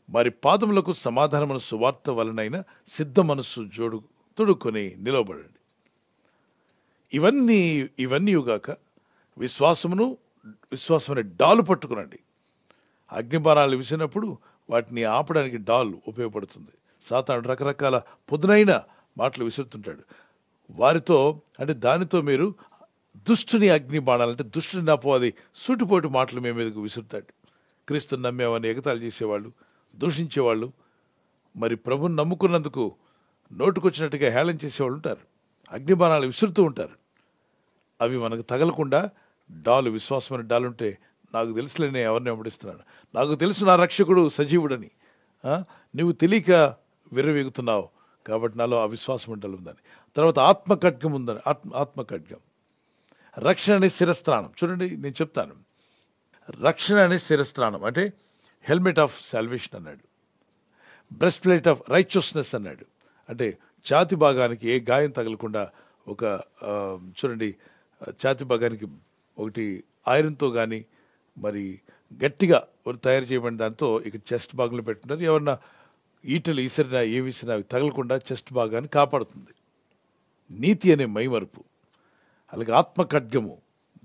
మరి పాదములకు సమాధానమును సువార్త వలనైన సిద్ధ మనస్సు తొడుక్కొని నిలవబడండి. ఇవన్నీయుగాక విశ్వాసమనే డాలు పట్టుకునండి. అగ్నిబాణాలు విసినప్పుడు వాటిని ఆపడానికి డాల్ ఉపయోగపడుతుంది. సాతానుడు రకరకాల పొదునైన మాటలు విసురుతుంటాడు. దానితో మీరు దుష్టుని అగ్ని బాణాలంటే దుష్టుని అపవాది సూటిపోటు మాటలు మీ మీదకు విసురుతాడు. క్రీస్తుని నమ్మేవాడిని ఎగతాళి చేసేవాళ్ళు, దూషించేవాళ్ళు, మరి ప్రభుని నమ్ముకున్నందుకు నోటుకొచ్చినట్టుగా హేళన చేసేవాళ్ళు ఉంటారు. అగ్ని బాణాలు విసురుతూ ఉంటారు. అవి మనకు తగలకుండా విశ్వాసమైన డాలుంటే, నాకు తెలుసులే నేను ఎవరిని వెంబడిస్తున్నాను, నాకు తెలుసు నా రక్షకుడు సజీవుడని, నువ్వు తెలియక విర్రవీగుతున్నావు కాబట్టి నాలో అవిశ్వాసం ఉండాలి. తర్వాత ఆత్మఖడ్గం ఉందని, ఆత్మఖడ్గం రక్షణ అనే శిరస్త్రాణం. చూడండి, నేను చెప్తాను. రక్షణ అనే శిరస్త్రాణం అంటే హెల్మెట్ ఆఫ్ సాల్వేషన్ అన్నాడు, బ్రెస్ట్ ప్లేట్ ఆఫ్ రైచియస్నెస్ అన్నాడు. అంటే ఛాతి భాగానికి ఏ గాయం తగలకుండా చూడండి, ఛాతి భాగానికి ఒకటి ఐరన్తో కానీ మరి గట్టిగా తయారు చేయబడిన దాంతో ఇక చెస్ట్ భాగంలో పెట్టుకుంటారు. ఎవరన్నా ఈటలు ఈసరినా ఏమి విసినా అవి తగలకుండా చెస్ట్ భాగాన్ని కాపాడుతుంది. నీతి అనే మైమరుపు, అలాగే ఆత్మఖడ్గము,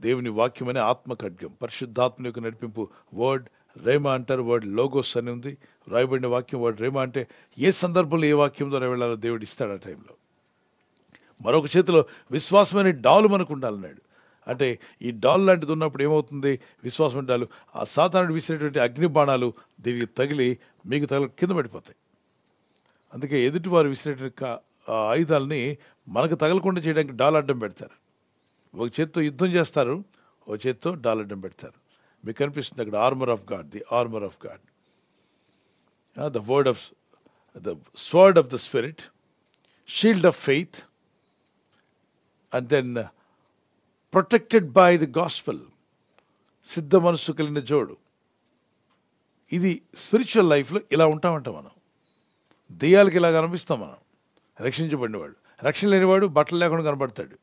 దేవుని వాక్యం అనే ఆత్మఖడ్గం, పరిశుద్ధాత్మ యొక్క నడిపింపు. వర్డ్ రేమా అంటారు, వర్డ్ లోగోస్ అని ఉంది రాయబడిన వాక్యం. వర్డ్ రేమా అంటే ఏ సందర్భంలో ఏ వాక్యం ద్వారా వెళ్ళాలో దేవుడు ఇస్తాడు ఆ టైంలో. మరొక చేతిలో విశ్వాసమైన డాలు మనకు ఉండాలన్నాడు. అంటే ఈ డాల్ లాంటిది ఉన్నప్పుడు ఏమవుతుంది? విశ్వాసం డాలు ఆ సాతానుడు విసిరేటువంటి అగ్ని బాణాలు దీనికి తగిలి మీకు కింద పడిపోతాయి. అందుకే ఎదుటివారు విసిరేటువంటి ఆయుధాలని మనకు తగలకుండా చేయడానికి డాల్ అడ్డం పెడతారు. ఒక చేత్తో యుద్ధం చేస్తారు, ఒక చేత్తో డాల్ అడ్డం పెడతారు. మీకు కనిపిస్తుంది అక్కడ armour of God, the armour of God, the sword of the spirit, shield of faith, and then protected by the gospel, సిద్ధ మనస్సు కలిగిన జోడు. ఇది స్పిరిచువల్ లైఫ్లో ఇలా ఉంటామంట మనం. దెయ్యాలకి ఇలా కనిపిస్తాం మనం. రక్షించబడినవాడు, రక్షణ లేనివాడు బట్టలు లేకుండా కనబడతాడు.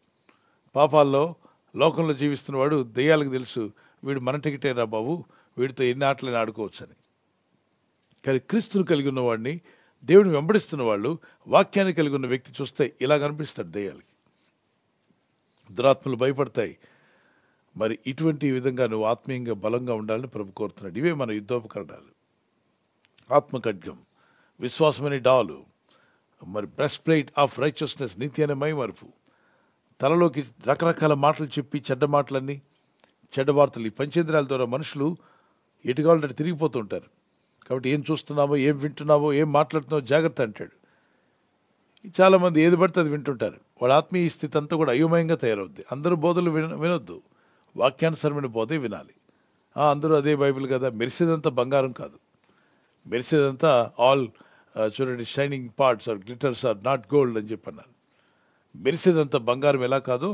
పాపాల్లో లోకంలో జీవిస్తున్నవాడు దెయ్యాలకు తెలుసు, వీడు మన టికెటేరా బాబు, వీడితో ఎన్ని ఆటలని ఆడుకోవచ్చు అని. కానీ క్రీస్తును కలిగి ఉన్నవాడిని, దేవుడిని వెంబడిస్తున్న వాళ్ళు, వాక్యాన్ని కలిగి ఉన్న వ్యక్తి చూస్తే ఇలా కనిపిస్తాడు దెయ్యాలకి. దురాత్మలు భయపడతాయి. మరి ఇటువంటి విధంగా నువ్వు ఆత్మీయంగా బలంగా ఉండాలని ప్రభు కోరుతున్నాడు. ఇవే మన యుద్ధోపకరణాలు. ఆత్మఖడ్గం, విశ్వాసమనే డాలు, మరి బ్రెస్ట్ ప్లేట్ ఆఫ్ రైచియస్నెస్, నీతి అనే మైమరుపు. తలలోకి రకరకాల మాటలు చెప్పి చెడ్డ మాటలన్నీ, చెడ్డ వార్తలు, ఈ పంచేంద్రాల ద్వారా మనుషులు ఎటు కావాలంటే తిరిగిపోతూ ఉంటారు. కాబట్టి ఏం చూస్తున్నావో, ఏం వింటున్నావో, ఏం మాట్లాడుతున్నావో జాగ్రత్త అంటాడు. చాలామంది ఏది పడితే అది వింటుంటారు. వాళ్ళ ఆత్మీయ స్థితి అంతా కూడా అయోమయంగా తయారవుద్ది. అందరూ బోధలు వినొద్దు, వాక్యానుసరమైన బోధే వినాలి. అందరూ అదే బైబిల్ కదా, మెరిసేదంతా బంగారం కాదు, మెరిసేదంతా ఆల్ చూడండి shining parts are glitters are not gold అని చెప్పన్నారు. మెరిసేదంతా బంగారం ఎలా కాదో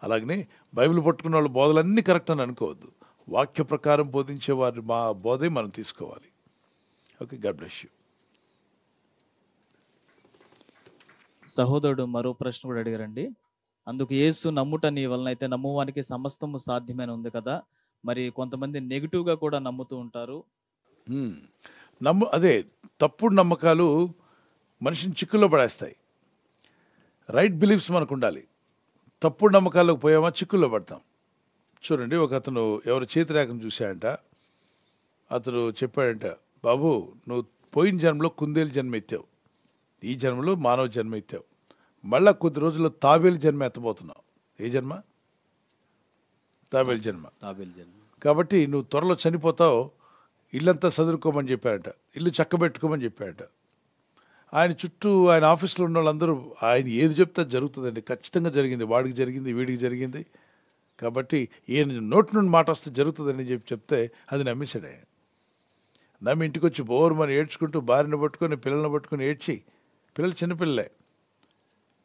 అలాగనే బైబిల్ పట్టుకున్న వాళ్ళ బోధలన్నీ కరెక్ట్ అని అనుకోవద్దు. వాక్య ప్రకారం బోధించేవారు మా బోధే మనం తీసుకోవాలి. Okay, God bless you. సహోదరుడు మరో ప్రశ్న కూడా అడిగారండి. అందుకు యేసు నమ్ముట నీ వలన అయితే నమ్మువానికి సమస్తము సాధ్యమైన ఉంది కదా, మరి కొంతమంది నెగిటివ్ గా కూడా నమ్ముతూ ఉంటారు. అదే తప్పుడు నమ్మకాలు మనిషిని చిక్కుల్లో పడేస్తాయి. రైట్ బిలీఫ్స్ మనకు ఉండాలి. తప్పుడు నమ్మకాలకు పోయామా చిక్కుల్లో పడతాం. చూడండి, ఒక అతను ఎవరు చేతిరేఖను చూశాడంట. అతను చెప్పాడంట, బాబు నువ్వు పోయిన జన్మలో కుందేలు జన్మ ఎత్తావు, ఈ జన్మలో మానవ జన్మ ఎత్తావు, మళ్ళా కొద్ది రోజుల్లో తాబేలు జన్మ ఎత్తబోతున్నావు. ఏ జన్మ? తాబేలు జన్మ. తాబేలు జన్మ. కాబట్టి నువ్వు త్వరలో చనిపోతావు, ఇల్లంతా చదువుకోమని చెప్పారట, ఇల్లు చక్కబెట్టుకోమని చెప్పారట. ఆయన చుట్టూ ఆయన ఆఫీస్లో ఉన్న వాళ్ళందరూ ఆయన ఏది చెప్తే అది జరుగుతుందండి. ఖచ్చితంగా జరిగింది, వాడికి జరిగింది, వీడికి జరిగింది. కాబట్టి ఈయన నోటి నుండి మాట వస్తే జరుగుతుందని చెప్తే అది నమ్మేశాడు ఆయన. నమ్మి ఇంటికి వచ్చి బోరుమని ఏడ్చుకుంటూ భార్యను పట్టుకొని పిల్లల్ని పట్టుకొని ఏడ్చి, పిల్లలు చిన్నపిల్లలే,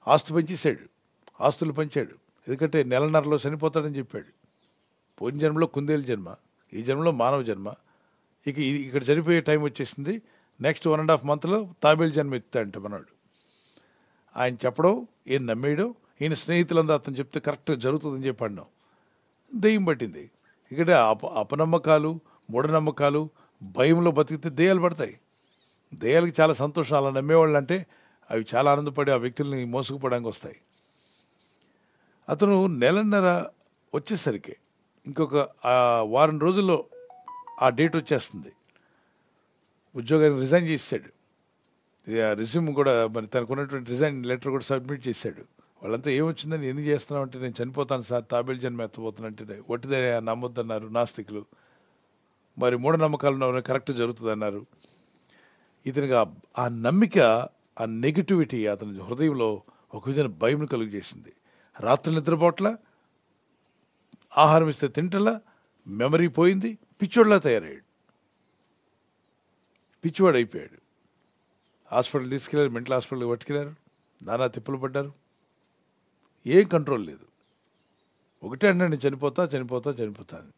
ఆస్తులు పంచాడు. ఎందుకంటే నెలన్నరలో చనిపోతాడని చెప్పాడు. పోయిన జన్మలో కుందేలు జన్మ, ఈ జన్మలో మానవ జన్మ. ఇక్కడ చనిపోయే టైం వచ్చేసింది. నెక్స్ట్ 1.5 monthలో తాబేలు జన్మ ఎత్తాడంట మనవాడు. ఆయన చెప్పడం, ఈయన నమ్మేయడం, ఈయన స్నేహితులందరూ అతను చెప్తే కరెక్ట్గా జరుగుతుందని చెప్పి అన్నాం. దెయ్యం పట్టింది. ఇక్కడ అపనమ్మకాలు, మూఢనమ్మకాలు, భయంలో బతికితే దెయ్యాలు పడతాయి. దెయ్యాలకి చాలా సంతోషం. అలా నమ్మేవాళ్ళు అంటే అవి చాలా ఆనందపడి ఆ వ్యక్తుల్ని మోసుకుపోవడానికి వస్తాయి. అతను నెలన్నర వచ్చేసరికి ఇంకొక వారం రోజుల్లో ఆ డేట్ వచ్చేస్తుంది. ఉద్యోగాన్ని రిజైన్ చేశాడు. రిజ్యూమ్ కూడా మరి తనకు ఉన్నటువంటి రిజైన్ లెటర్ కూడా సబ్మిట్ చేశాడు. వాళ్ళంతా ఏమొచ్చిందని ఎందుకు చేస్తున్నావు అంటే, నేను చనిపోతాను సార్, తాబేలు జన్మ ఎత్తబోతున్నంటే, ఒట్టిదే నమ్మొద్దన్నారు నాస్తికులు. మరి మూఢనమ్మకాలు కరెక్ట్ జరుగుతుంది అన్నారు. ఇతనికి ఆ నమ్మిక, ఆ నెగిటివిటీ అతని హృదయంలో ఒక విధమైన భయం కలుగజేసింది. రాత్రులు నిద్రపోట్ల, ఆహారం ఇస్తే తింటలా, మెమరీ పోయింది, పిచ్చోడ్లా తయారయ్యాడు, పిచ్చివాడు అయిపోయాడు. హాస్పిటల్ తీసుకెళ్లారు, మెంటల్ హాస్పిటల్కి పట్టుకెళ్లారు, నానా తిప్పులు పడ్డారు. ఏం కంట్రోల్ లేదు. ఒకటే అంటే నేను చనిపోతా అని.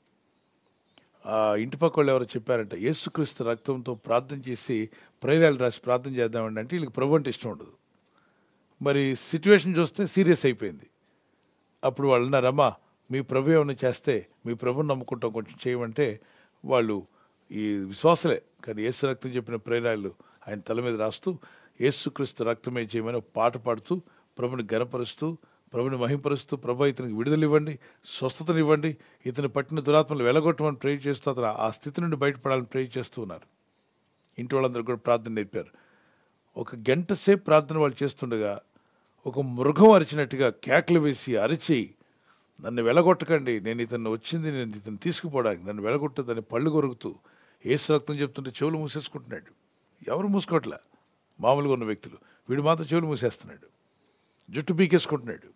ఆ ఇంటి పక్క వాళ్ళు ఎవరో చెప్పారంట, యేసుక్రీస్తు రక్తంతో ప్రార్థన చేసి ప్రేరాలు రాసి ప్రార్థన చేద్దామండి అంటే వీళ్ళకి ప్రభు అంటే ఇష్టం ఉండదు. మరి సిచ్యువేషన్ చూస్తే సీరియస్ అయిపోయింది. అప్పుడు వాళ్ళు అన్నారమ్మా, మీ ప్రభు ఏమైనా చేస్తే మీ ప్రభుని నమ్ముకుంటాం, కొంచెం చేయమంటే వాళ్ళు ఈ విశ్వాసలే కానీ యేసు రక్తం చెప్పిన ప్రేరాలు ఆయన తల మీద రాస్తూ యేసుక్రీస్తు రక్తమే చేయమని పాట పాడుతూ ప్రభుని గణపరుస్తూ, ప్రభుని మహింపరుస్తూ, ప్రభు ఇతనికి విడుదలివ్వండి, స్వస్థతనివ్వండి, ఇతను పట్టిన దురాత్మలు వెలగొట్టమని ప్రే చేస్తూ అతను ఆ స్థితి నుండి బయటపడాలని ప్రే చేస్తూ ఉన్నారు. ఇంటి వాళ్ళందరూ కూడా ప్రార్థన నేర్పారు. 1 గంట సేపు ప్రార్థన వాళ్ళు చేస్తుండగా ఒక మృగం అరిచినట్టుగా కేకలు వేసి అరిచి, నన్ను వెలగొట్టకండి, నేను ఇతను తీసుకుపోవడానికి, నన్ను వెలగొట్టదని పళ్ళు కొరుకుతూ యేసు రక్తం చెప్తుంటే చెవులు మూసేసుకుంటున్నాడు. ఎవరు మూసుకోవట్లే, మామూలుగా ఉన్న వ్యక్తులు. వీడు మాత్రం చెవులు మూసేస్తున్నాడు, జుట్టు పీకేసుకుంటున్నాడు,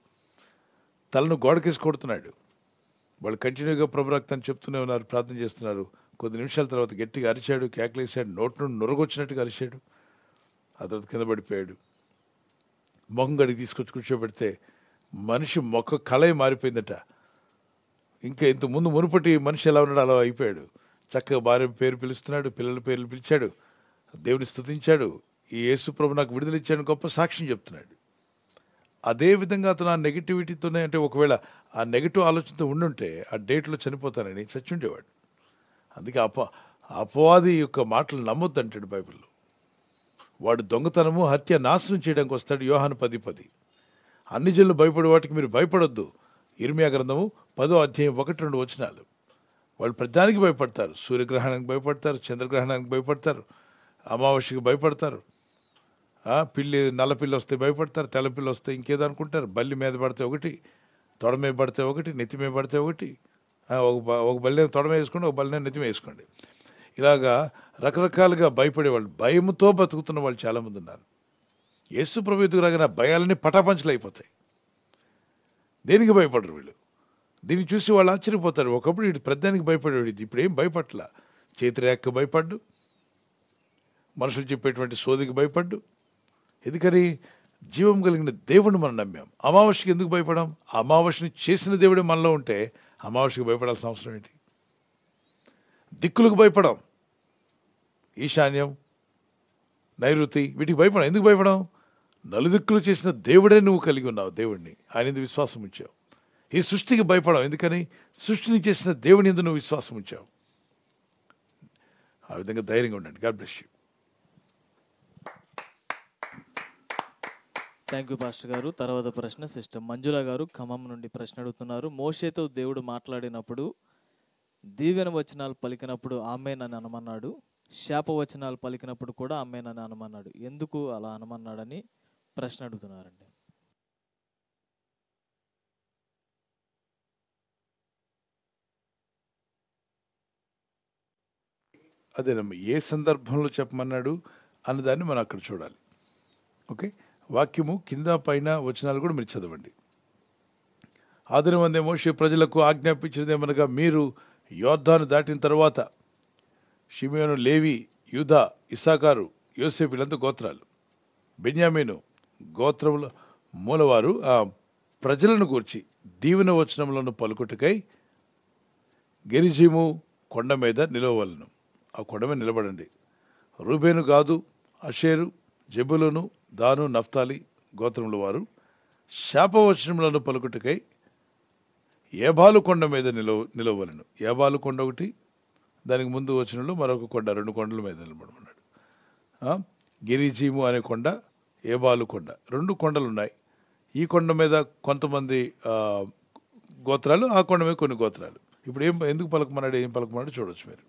తలను గోడకేసి కొడుతున్నాడు. వాళ్ళు కంటిన్యూగా ప్రభు రక్తాన్ని చెప్తూనే ఉన్నారు, ప్రార్థన చేస్తున్నారు. కొద్ది నిమిషాల తర్వాత గట్టిగా అరిచాడు, కేకలేసాడు, నోటి నుండి నురగొచ్చినట్టుగా అరిచాడు. ఆ తర్వాత కింద పడిపోయాడు. మొహం గడికి తీసుకొచ్చి కూర్చోబెడితే మనిషి మొక్క కళే మారిపోయిందట. ఇంకా ఇంత ముందు మునుపటి మనిషి ఎలా ఉన్నాడు అలా అయిపోయాడు. చక్కగా భార్య పేరు పిలుస్తున్నాడు, పిల్లల పేర్లు పిలిచాడు, దేవుని స్తుతించాడు, ఈ యేసు ప్రభు నాకు విడుదలిచ్చాడు గొప్ప సాక్ష్యం చెప్తున్నాడు. అదే విధంగా అతను ఆ నెగిటివిటీతోనే, అంటే ఒకవేళ ఆ నెగిటివ్ ఆలోచనతో ఉండుంటే ఆ డేట్లో చనిపోతానని చచ్చుండేవాడు. అందుకే అపవాది యొక్క మాటలు నమ్మొద్దు అంటాడు బైబిల్లో. వాడు దొంగతనము, హత్య, నాశనం చేయడానికి వస్తాడు. యోహాను 10:10. అన్ని జనులు భయపడే వాటికి మీరు భయపడొద్దు. ఇర్మియా గ్రంథము 10వ అధ్యాయం 1-2 వచనాలు. వాళ్ళు ప్రతిదానికి భయపడతారు. సూర్యగ్రహణానికి భయపడతారు, చంద్రగ్రహణానికి భయపడతారు, అమావాస్యకి భయపడతారు, నల్ల పిల్లి వస్తే భయపడతారు, తెల్ల పిల్లి వస్తే ఇంకేదో అనుకుంటారు. బల్లి మీద పడితే ఒకటి, తొడ మీద పడితే ఒకటి, నెత్తి మీద పడితే ఒకటి. ఒక బల్లి తొడ మీద వేసుకోండి, ఒక బల్లి నెత్తి మీద వేసుకోండి. ఇలాగా రకరకాలుగా భయపడేవాళ్ళు, భయముతో బతుకుతున్న వాళ్ళు చాలామంది ఉన్నారు. యేసు ప్రభు ఎదుగు రాగానే భయాలన్నీ పటాపంచలు అయిపోతాయి. దేనికి భయపడరు వీళ్ళు. దీన్ని చూసి వాళ్ళు ఆశ్చర్యపోతారు. ఒకప్పుడు వీడు ప్రధానికి భయపడేవాడు, ఇప్పుడు ఏం భయపట్ల. చేతిరేఖకు భయపడ్డు, మనుషులు చెప్పేటువంటి సోదికి భయపడ్డు. ఎందుకని? జీవం కలిగిన దేవుడిని మనం నమ్మాం. అమావాస్యకి ఎందుకు భయపడాం? అమావాస్యని చేసిన దేవుడే మనలో ఉంటే అమావాస్యకి భయపడాల్సిన అవసరం ఏంటి? దిక్కులకు భయపడాం, ఈశాన్యం, నైరుతి, వీటికి భయపడాం. ఎందుకు భయపడాం? నలుదిక్కులు చేసిన దేవుడే నువ్వు కలిగి ఉన్నావు, దేవుడిని, ఆయన ఎందుకు విశ్వాసం ఉంచావు. ఈ సృష్టికి భయపడాం. ఎందుకని? సృష్టిని చేసిన దేవుని ఎందుకు నువ్వు విశ్వాసం ఉంచావు. ఆ విధంగా ధైర్యంగా ఉండండి. God bless you. Thank you pastor గారు. తర్వాత ప్రశ్న సిస్టర్ మంజుల గారు ఖమ్మం నుండి ప్రశ్న అడుగుతున్నారు. మోషేతో దేవుడు మాట్లాడినప్పుడు దీవెన వచనాలు పలికినప్పుడు ఆమేనని అనమన్నాడు, శాప వచనాలు పలికినప్పుడు కూడా ఆమేనని అనమన్నాడు. ఎందుకు అలా అనమన్నాడని ప్రశ్న అడుగుతున్నారండి. అదేనమ్మా, ఏ సందర్భంలో చెప్పమన్నాడు అన్నదాన్ని మనం అక్కడ చూడాలి. ఓకే, వాక్యము కింద పైన వచనాలు కూడా మీరు చదవండి. ఆదినమందే మోషే ప్రజలకు ఆజ్ఞాపించినదేమనగా, మీరు యోర్దాను దాటిన తర్వాత షిమియోను, లేవి, యూదా, ఇస్సాకారు, యోసేపు వీళ్ళంతా గోత్రాలు, బెన్యామీను గోత్రముల మూలవారు ఆ ప్రజలను గూర్చి దీవెన వచనములను పలుకుటకై గెరిజీము కొండ మీద నిలవలను. ఆ కొండ మీద నిలబడండి. రూబేను, గాదు, అషేరు, జెబులును, దాను, నఫ్తాలి గోత్రముల వారు శాపవచనములను పలుకుటకై ఏబాలు కొండ మీద నిలవలను. ఏబాలు కొండ ఒకటి, దానికి ముందు వచనంలో మరొక కొండ, 2 కొండల మీద నిలబడమన్నాడు. గిరిజీము అనే కొండ, ఏబాలు కొండ, 2 కొండలు ఉన్నాయి. ఈ కొండ మీద కొంతమంది గోత్రాలు, ఆ కొండ మీద కొన్ని గోత్రాలు. ఇప్పుడు ఎందుకు పలకమన్నాడు, ఏం పలకమన్నాడు చూడొచ్చు మీరు.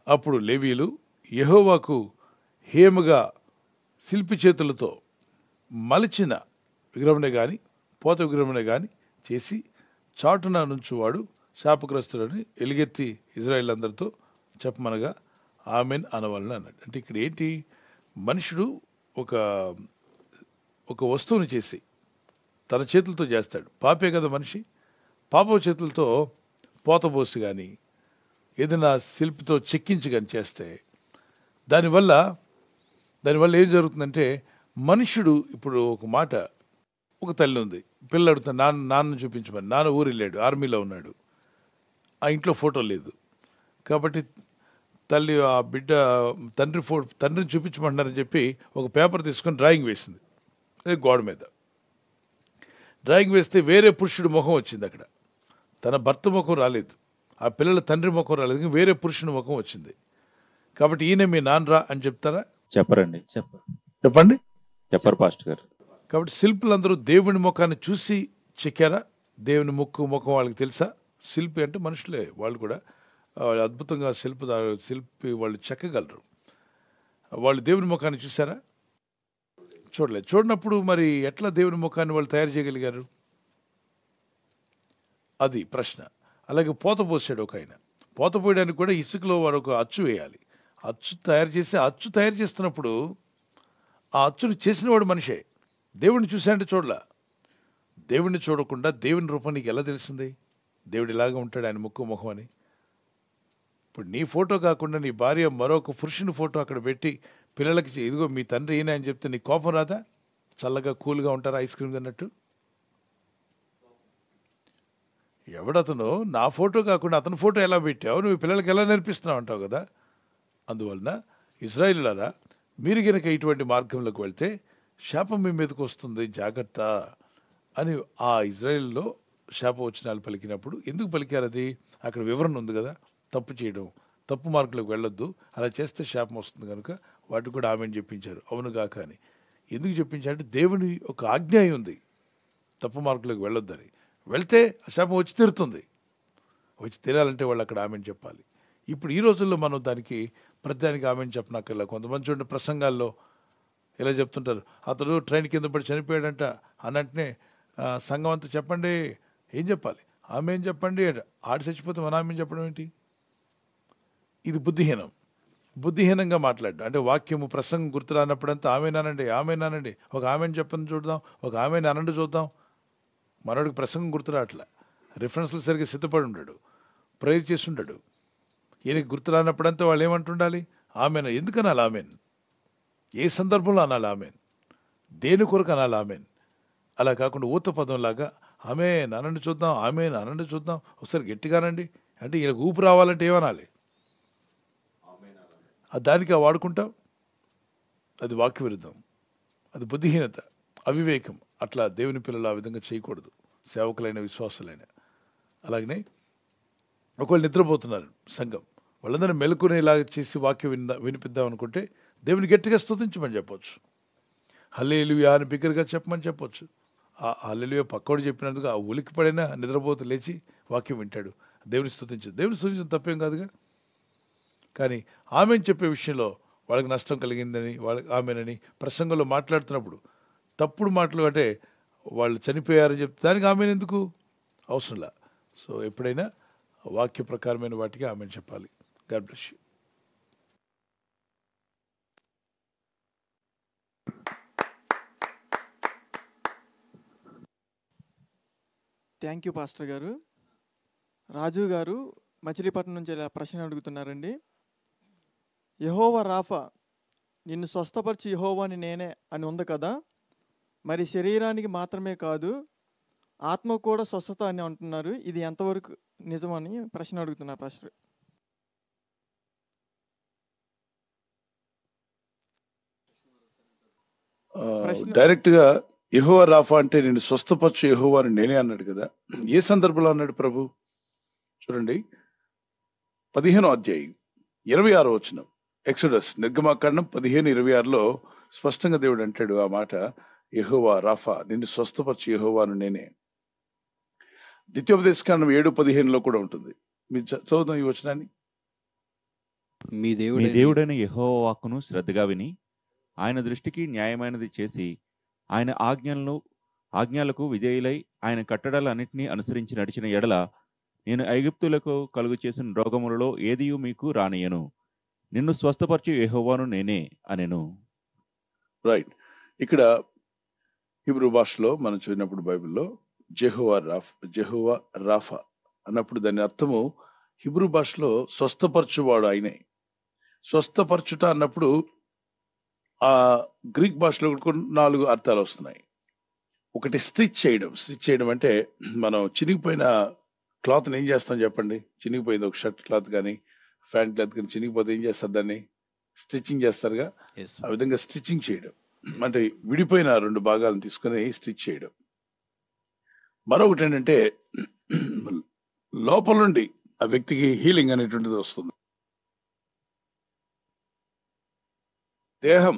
అప్పుడు లేవీలు యెహోవాకు హేమగా శిల్పి చేతులతో మలిచిన విగ్రహమునే గాని పోత విగ్రహమునే గాని చేసి చాటున నుంచువాడు శాపగ్రస్తుడని ఎలుగెత్తి ఇజ్రాయేల్ అందరితో చెప్పమనగా ఆమెన్ అనవలన అన్నాడు. అంటే ఇక్కడ ఏంటి, మనుషుడు ఒక వస్తువుని చేసి తన చేతులతో చేస్తాడు. పాపే కదా మనిషి. పాప చేతులతో పోతబోసి కానీ ఏదైనా శిల్పితో చెక్కించి కానీ చేస్తే దానివల్ల ఏం జరుగుతుందంటే, మనుషుడు ఇప్పుడు ఒక మాట, ఒక తల్లి ఉంది, పిల్ల అడుగుతా నాన్న చూపించమని, నాన్న ఊరు వెళ్ళాడు, ఆర్మీలో ఉన్నాడు, ఆ ఇంట్లో ఫోటో లేదు కాబట్టి తల్లి ఆ బిడ్డ తండ్రిని చూపించమంటున్నారని చెప్పి ఒక పేపర్ తీసుకొని డ్రాయింగ్ వేసింది గోడ మీద. డ్రాయింగ్ వేస్తే వేరే పురుషుడి ముఖం వచ్చింది అక్కడ. తన భర్త ముఖం రాలేదు, ఆ పిల్లల తండ్రి ముఖం రాలేదు, వేరే పురుషుని ముఖం వచ్చింది. కాబట్టి ఈయన మీ నాన్నరా అని చెప్తారా? చెప్పరండి. చెప్పండి, చెప్పరు పాస్టర్ గారు. కాబట్టి శిల్పులందరూ దేవుని ముఖాన్ని చూసి చెక్కారా? దేవుని ముఖం వాళ్ళకి తెలుసా? శిల్పి అంటే మనుషులే, వాళ్ళు కూడా అద్భుతంగా శిల్పి వాళ్ళు చెక్కగలరు. వాళ్ళు దేవుని ముఖాన్ని చూసారా? చూడలేదు. చూడనప్పుడు మరి ఎట్లా దేవుని ముఖాన్ని వాళ్ళు తయారు చేయగలిగారు? అది ప్రశ్న. అలాగే పోత పోసాడు ఒక ఆయన. పోత పోయడానికి కూడా ఇసుకలో వాడు ఒక అచ్చు వేయాలి. అచ్చు తయారు చేస్తున్నప్పుడు ఆ అచ్చును చేసిన వాడు మనిషే. దేవుడిని చూశాడంటే చూడలా. దేవుడిని చూడకుండా దేవుని రూపం నీకు ఎలా తెలిసింది? దేవుడు ఇలాగా ఉంటాడు, ఆయన ముఖం అని. ఇప్పుడు నీ ఫోటో కాకుండా నీ భార్య మరొక పురుషుని ఫోటో అక్కడ పెట్టి పిల్లలకి ఇదిగో మీ తండ్రి ఈయన అని చెప్తే నీ కోపం రాదా? చల్లగా కూల్గా ఉంటారా ఐస్ క్రీమ్ తిన్నట్టు? ఎవడతను నా ఫోటో కాకుండా అతని ఫోటో ఎలా పెట్టావు, నువ్వు పిల్లలకి ఎలా నేర్పిస్తున్నావు అంటావు కదా. అందువలన ఇశ్రాయేలులారా, మీరు కనుక ఇటువంటి మార్గంలోకి వెళ్తే శాపం మీ మీదకి వస్తుంది, జాగ్రత్త అని ఆ ఇజ్రాయెల్లో శాపవచనాలు పలికినప్పుడు ఎందుకు పలికారు? అది అక్కడ వివరణ ఉంది కదా. తప్పు చేయడం, తప్పు మార్గంలోకి వెళ్ళొద్దు, అలా చేస్తే శాపం వస్తుంది కనుక వాటికి కూడా ఆమెను చెప్పించారు. అవునుగా, కానీ ఎందుకు చెప్పించారంటే దేవుని ఒక ఆజ్ఞ ఉంది, తప్పు మార్గంలోకి వెళ్ళొద్దని. వెళ్తే ఆ శాపం వచ్చి తీరుతుంది. వచ్చి తీరాలంటే వాళ్ళు అక్కడ ఆమెను చెప్పాలి. ఇప్పుడు ఈ రోజుల్లో మనం ప్రతిదానికి ఆమెను చెప్పనక్కర్లా. కొంతమంది చూడండి ప్రసంగాల్లో ఇలా చెప్తుంటారు, అతడు ట్రైన్ కింద పడి చనిపోయాడంట అన్నట్టునే సంఘం అంతా చెప్పండి. ఏం చెప్పాలి? ఆమె ఏం చెప్పండి. ఆడి చచ్చిపోతే మన ఆమెను చెప్పడం ఏంటి? ఇది బుద్ధిహీనంగా మాట్లాడడం. అంటే వాక్యము ప్రసంగం గుర్తు రానప్పుడంతా ఆమెనానండి ఒక ఆమెను చెప్పని చూద్దాం, ఒక ఆమెను అనండి చూద్దాం. మనోడికి ప్రసంగం గుర్తు రావట్లే, రిఫరెన్స్లు సరిగ్గా సిద్ధపడి ఉంటాడు, ప్రేయర్ చేసి ఉంటాడు. ఈయనకి గుర్తు రానప్పుడంతా వాళ్ళు ఏమంటుండాలి? ఆమెన్. ఎందుకు అనాలి ఆమెన్? ఏ సందర్భంలో అనాలి ఆమెన్? దేని కొరకు అనాలి ఆమెన్? అలా కాకుండా ఊత పదంలాగా ఆమెన్ అనండి చూద్దాం, ఆమెన్ అనండి చూద్దాం, ఒకసారి గట్టిగానండి అంటే ఈయనకు ఊపు రావాలంటే ఏమనాలి? దానికి వాడుకుంటాం. అది వాక్య విరుద్ధం, అది బుద్ధిహీనత, అవివేకం. అట్లా దేవుని పిల్లలు ఆ విధంగా చేయకూడదు, సేవకులైన విశ్వాసులైన. అలాగనే ఒకవేళ నిద్రపోతున్నారు సంఘం, వాళ్ళందరూ మెలకునేలాగా చేసి వాక్యం వినిపిద్దాం అనుకుంటే దేవుని గట్టిగా స్తుతించమని చెప్పొచ్చు. హల్లెలూయా అని బిగ్గరగా చెప్పమని చెప్పొచ్చు. ఆ హల్లెలూయా పక్కోడు చెప్పినందుకు ఆ ఉలికి పడినా నిద్రపోతూ లేచి వాక్యం వింటాడు. దేవుని స్తుతించడం తప్పేం కాదుగా. కానీ ఆమెను చెప్పే విషయంలో వాళ్ళకి నష్టం కలిగిందని, వాళ్ళకి ఆమెనని ప్రసంగంలో మాట్లాడుతున్నప్పుడు తప్పుడు మాటలు, అంటే వాళ్ళు చనిపోయారని చెప్తే దానికి ఆమెను ఎందుకు అవసరంలా. సో ఎప్పుడైనా వాక్య ప్రకారమైన వాటికి ఆమెను చెప్పాలి. God bless you. Thank you pastor గారు. రాజు గారు మచిలీపట్నం నుంచి ఇలా ప్రశ్న అడుగుతున్నారండి. యెహోవా రాఫా, నిన్ను స్వస్థపరిచి యెహోవాని నేనే అని ఉంది కదా, మరి శరీరానికి మాత్రమే కాదు ఆత్మ కూడా స్వస్థత అని అంటున్నారు, ఇది ఎంతవరకు నిజమని ప్రశ్న అడుగుతున్నారు పాస్టర్. డైరెక్ట్ గా యెహోవా రాఫా అంటే నేను స్వస్థపరచు యెహోవా అని నేనే అన్నాడు కదా. ఏ సందర్భంలో అన్నాడు ప్రభు? చూడండి, 15వ అధ్యాయం 26వ వచనం, ఎక్సోడస్ నిర్గమాకాండం 15:26లో స్పష్టంగా దేవుడు అంటాడు ఆ మాట, యెహోవా రాఫా, నిన్ను స్వస్థపరచు యెహోవాను నేనే. ద్వితీయోపదేశకాండం 7:15లో కూడా ఉంటుంది. మీరు చదువుదాం ఈ వచనాన్ని. మీ మీ దేవుడైన దేవుడైన యెహోవా వాక్కును శ్రద్ధగా విని ఆయన దృష్టికి న్యాయమైనది చేసి ఆయన ఆజ్ఞలకు విధేయులై ఆయన కట్టడలన్నింటినీ అనుసరించి నడిచిన ఎడల నేను ఐగుప్తులకు కలుగు చేసిన రోగములలో ఏదియు మీకు రానియను, నిన్ను స్వస్థపరచు యెహోవాను నేనే అనెను. రైట్. ఇక్కడ హీబ్రూ భాషలో మనం చదివినప్పుడు బైబిల్లో జెహోవా రాఫా అన్నప్పుడు దాని అర్థము హీబ్రూ భాషలో స్వస్థపరచువాడు ఆయనే. స్వస్థపరచుట అన్నప్పుడు ఆ గ్రీక్ భాషలో కూడా 4 అర్థాలు వస్తున్నాయి. ఒకటి స్టిచ్ చేయడం అంటే మనం చినిగిపోయిన క్లాత్ని ఏం చేస్తాం చెప్పండి? చినిగిపోయింది ఒక షర్ట్ క్లాత్ కానీ ప్యాంట్ క్లాత్ కానీ చినిగిపోతే ఏం చేస్తారు? దాన్ని స్టిచ్చింగ్ చేస్తారుగా. Yes, ఆ విధంగా స్టిచ్చింగ్ చేయడం అంటే విడిపోయిన 2 భాగాలను తీసుకుని స్టిచ్ చేయడం. మరొకటి ఏంటంటే లోపల నుండి ఆ వ్యక్తికి హీలింగ్ అనేటువంటిది వస్తుంది. దేహం,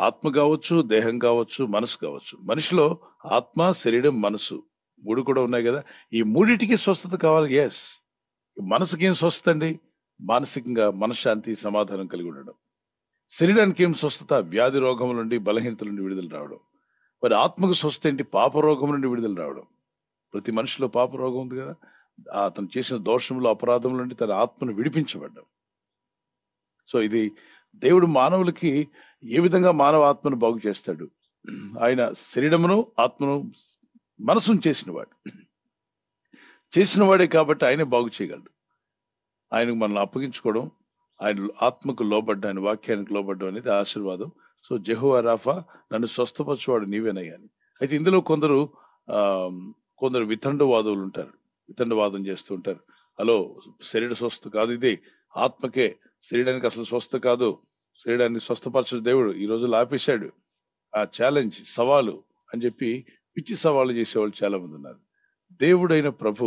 ఆత్మ కావచ్చు, దేహం కావచ్చు, మనసు కావచ్చు. మనిషిలో ఆత్మ, శరీరం, మనసు 3 కూడా ఉన్నాయి కదా. ఈ 3టికి స్వస్థత కావాలి. ఎస్. మనసుకి ఏం స్వస్థత అండి? మానసికంగా మనశ్శాంతి, సమాధానం కలిగి ఉండడం. శరీరానికి ఏం స్వస్థత? వ్యాధి రోగముల నుండి, బలహీనతల నుండి విడుదల రావడం. మరి ఆత్మకు స్వస్థత ఏంటి? పాప రోగం నుండి విడుదల రావడం. ప్రతి మనిషిలో పాప రోగం ఉంది కదా. అతను చేసిన దోషములు, అపరాధముల నుండి తన ఆత్మను విడిపించబడ్డం. సో ఇది దేవుడు మానవులకి ఏ విధంగా మానవ ఆత్మను బాగు చేస్తాడు? ఆయన శరీరమును, ఆత్మను, మనసును చేసినవాడే కాబట్టి ఆయనే బాగు చేయగలడు. ఆయనకు మనల్ని అప్పగించుకోవడం, ఆయన ఆత్మకు లోబడ్డం, ఆయన వాక్యానికి లోబడ్డం అనేది ఆశీర్వాదం. సో జెహోవా రాఫా, నన్ను స్వస్థపరచువాడు నీవేనయ్యాని. అయితే ఇందులో కొందరు వితండవాదులు ఉంటారు. వితండవాదం చేస్తూ ఉంటారు. హలో, శరీర స్వస్థ కాదు ఇది, ఆత్మకే. శరీరానికి అసలు స్వస్థ కాదు. శరీరాన్ని స్వస్థపరచు దేవుడు ఈ రోజుల్లో ఆపేశాడు. ఆ ఛాలెంజ్, సవాలు అని చెప్పి పిచ్చి సవాలు చేసేవాళ్ళు చాలా మంది ఉన్నారు. దేవుడైన ప్రభు